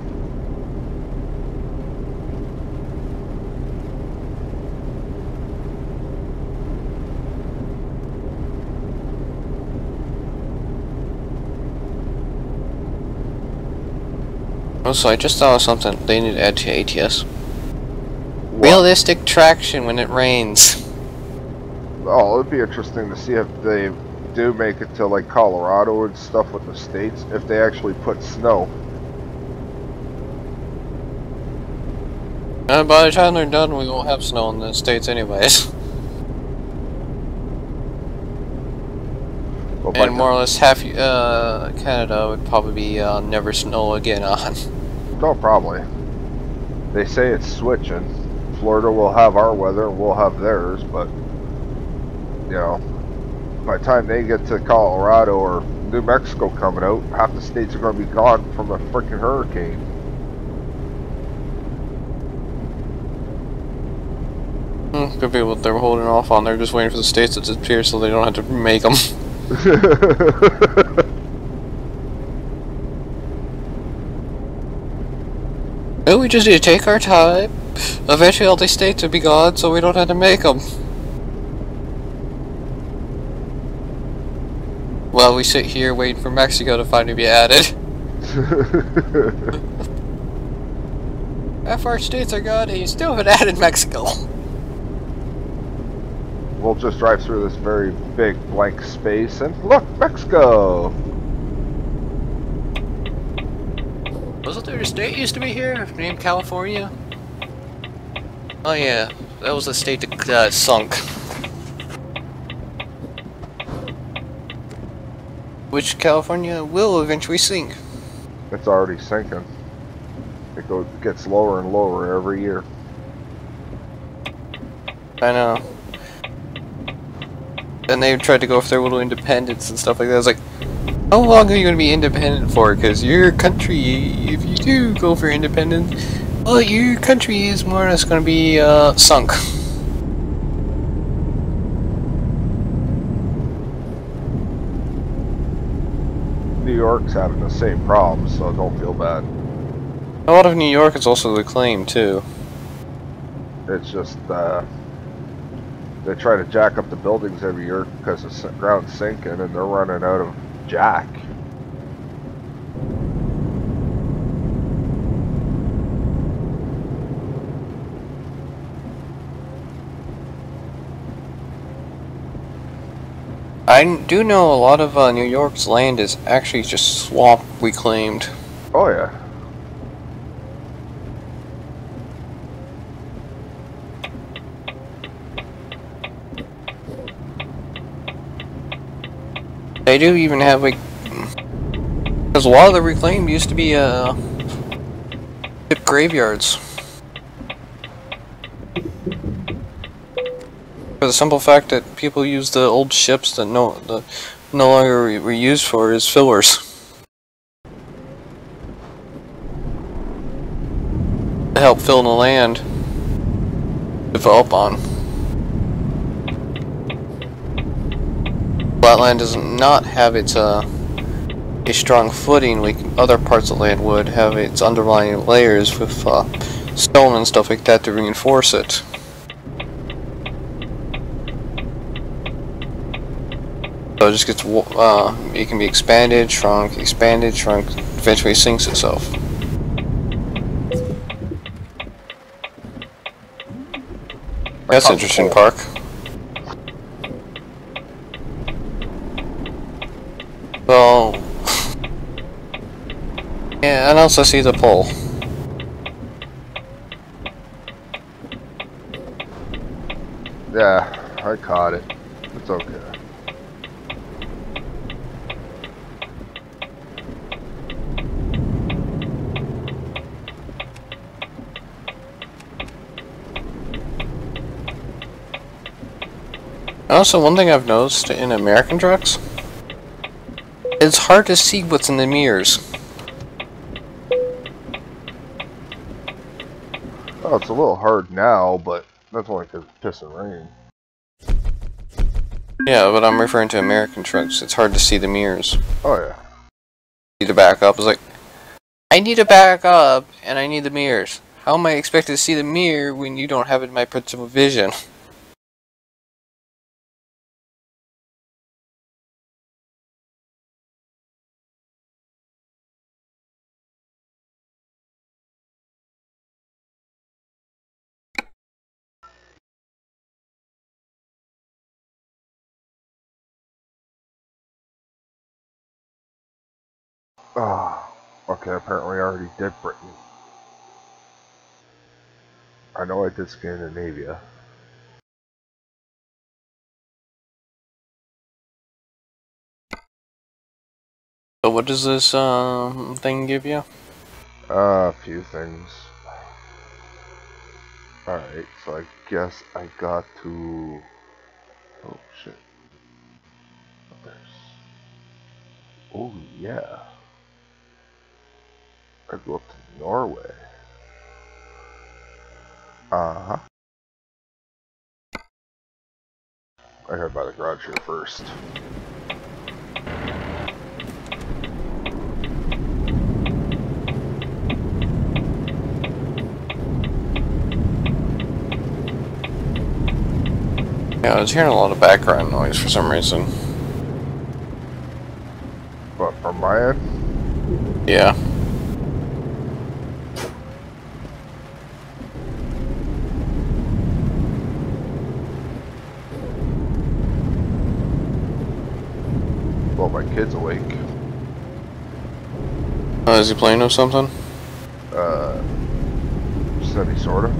Also, I just thought of something they need to add to ATS. What? Realistic traction when it rains. Oh, it'd be interesting to see if they do make it to like Colorado and stuff with the states, if they actually put snow. By the time they're done, we won't have snow in the States anyways. Well, And more or less half Canada would probably be never snow again on. no, probably. They say it's switching. Florida will have our weather and we'll have theirs, but you know, by the time they get to Colorado or New Mexico coming out, half the states are going to be gone from a freaking hurricane. Could be what they're holding off on. They're just waiting for the states to disappear so they don't have to make them. No, we just need to take our time. Eventually all these states will be gone so we don't have to make them. While we sit here waiting for Mexico to finally be added. Half our states are gone and you still haven't added Mexico. We'll just drive through this very big blank space and look, Mexico! Wasn't there a state used to be here named California? Oh yeah, that was a state that sunk. Which California will eventually sink. It's already sinking. It gets lower and lower every year. I know. And they tried to go for their little independence and stuff like that. I was like, how long are you going to be independent for? Because your country, if you do go for independence, well, your country is more or less going to be sunk. New York's having the same problem, so don't feel bad. A lot of New York is also the claim, too. It's just, they try to jack up the buildings every year because the ground's sinking and they're running out of jack. I do know a lot of New York's land is actually just swamp reclaimed. Oh yeah. They do even have like, because a lot of the reclaimed used to be ship graveyards. For the simple fact that people use the old ships that no longer were used for as fillers. To help fill in the land, develop on. Flatland does not have its a strong footing like other parts of land would have its underlying layers with stone and stuff like that to reinforce it. So it just gets it can be expanded, shrunk, eventually sinks itself. That's interesting, Park. Well, yeah, and also see the pole. Yeah, I caught it. It's okay. Also, one thing I've noticed in American trucks, it's hard to see what's in the mirrors. Oh, it's a little hard now, but that's only because it's pissing rain. Yeah, but I'm referring to American trucks. It's hard to see the mirrors. Oh yeah. Need to back up. It's like, I need to back up, and I need the mirrors. How am I expected to see the mirror when you don't have it in my principal vision? Ah, okay, apparently I already did Britain. I know I did Scandinavia. So what does this thing give you? A few things. Alright, so I guess I got to... Oh shit. There's... Oh yeah. I go up to Norway. Uh-huh. I heard by the garage here first. Yeah, I was hearing a lot of background noise for some reason. But from my end? Yeah. Well, my kid's awake. Is he playing with something? Semi sorta.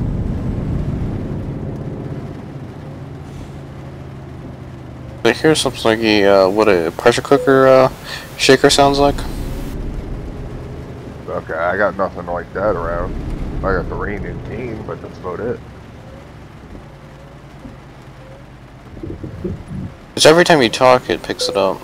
I hear something like what a pressure cooker shaker sounds like. Okay, I got nothing like that around. I got the rain and cane, but that's about it. Because every time you talk, it picks it up.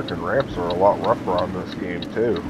freaking ramps are a lot rougher on this game too.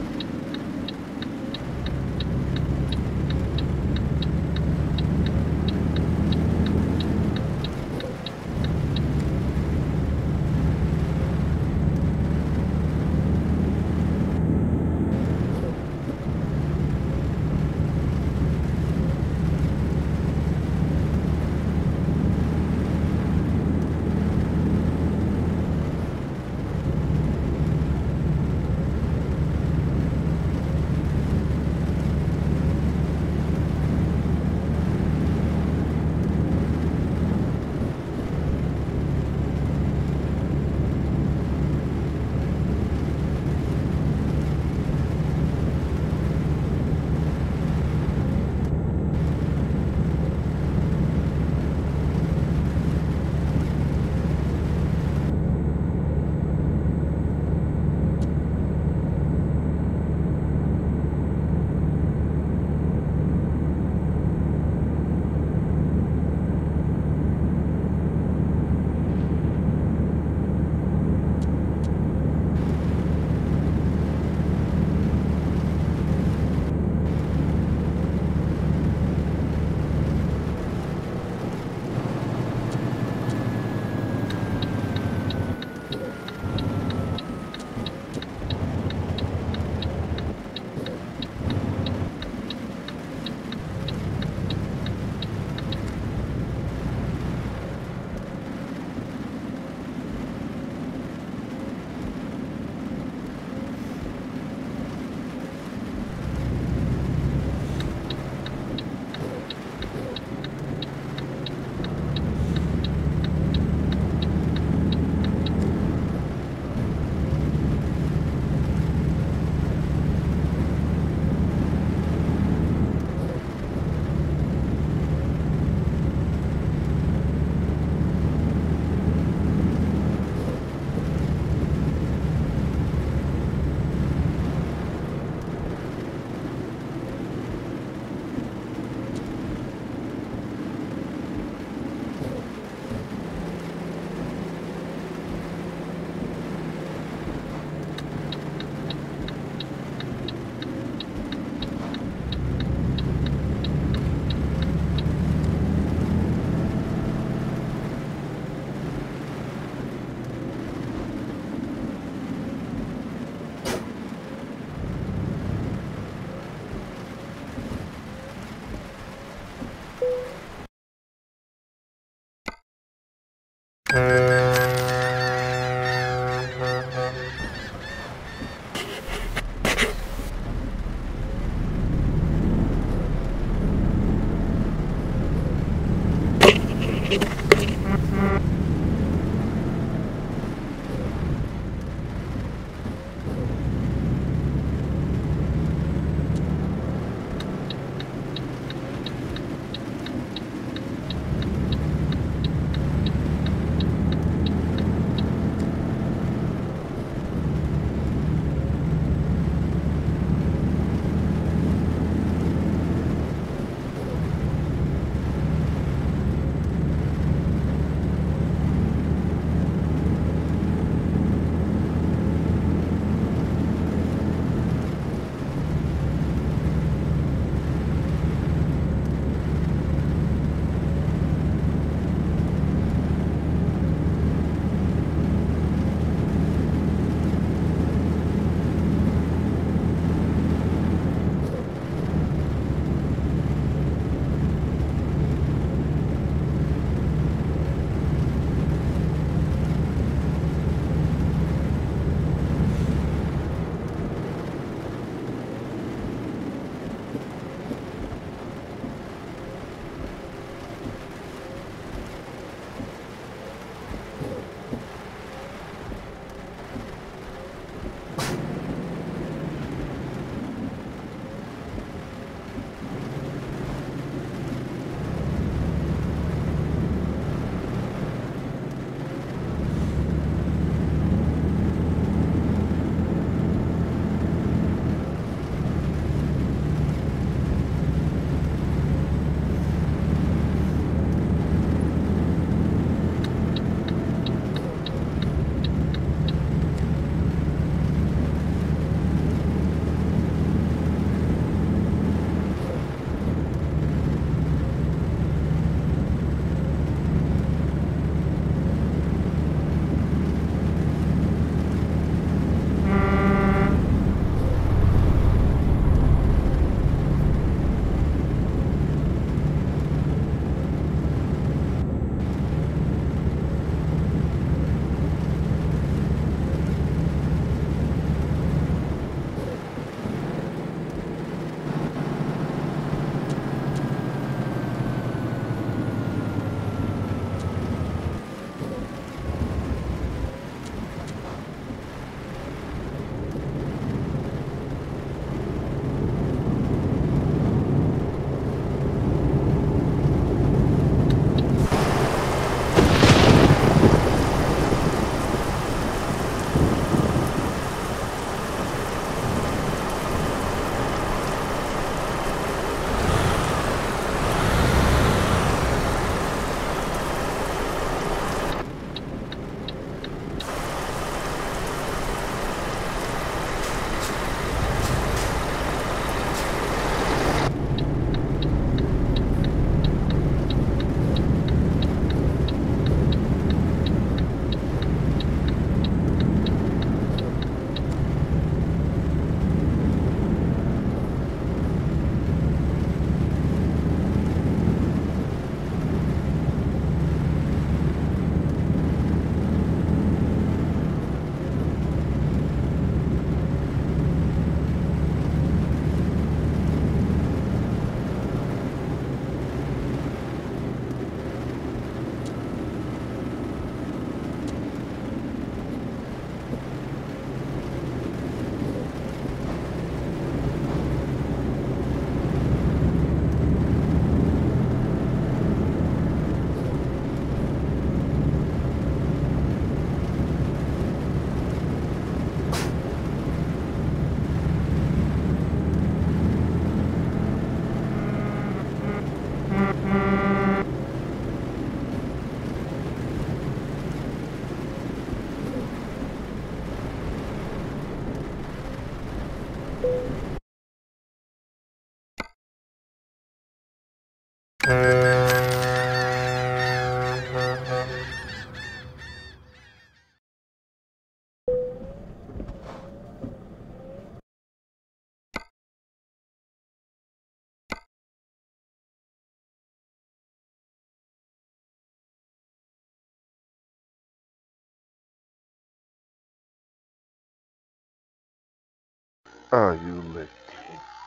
Oh, you lick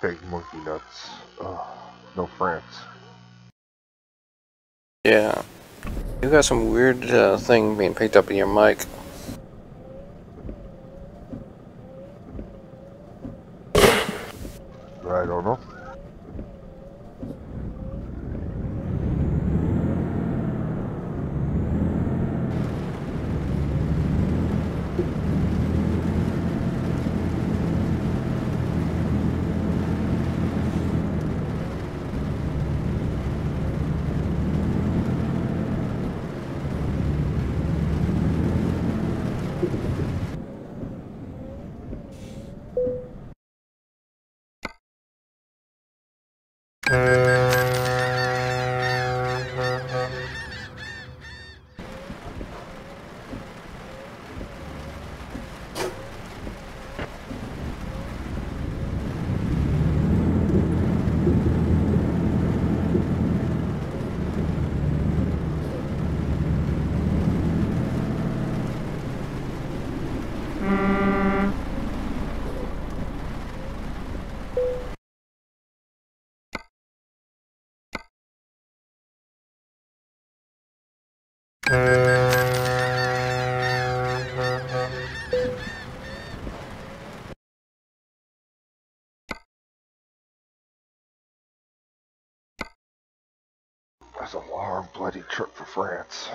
big monkey nuts. No France. Yeah. You got some weird thing being picked up in your mic. I don't know. That's a long bloody trip for France.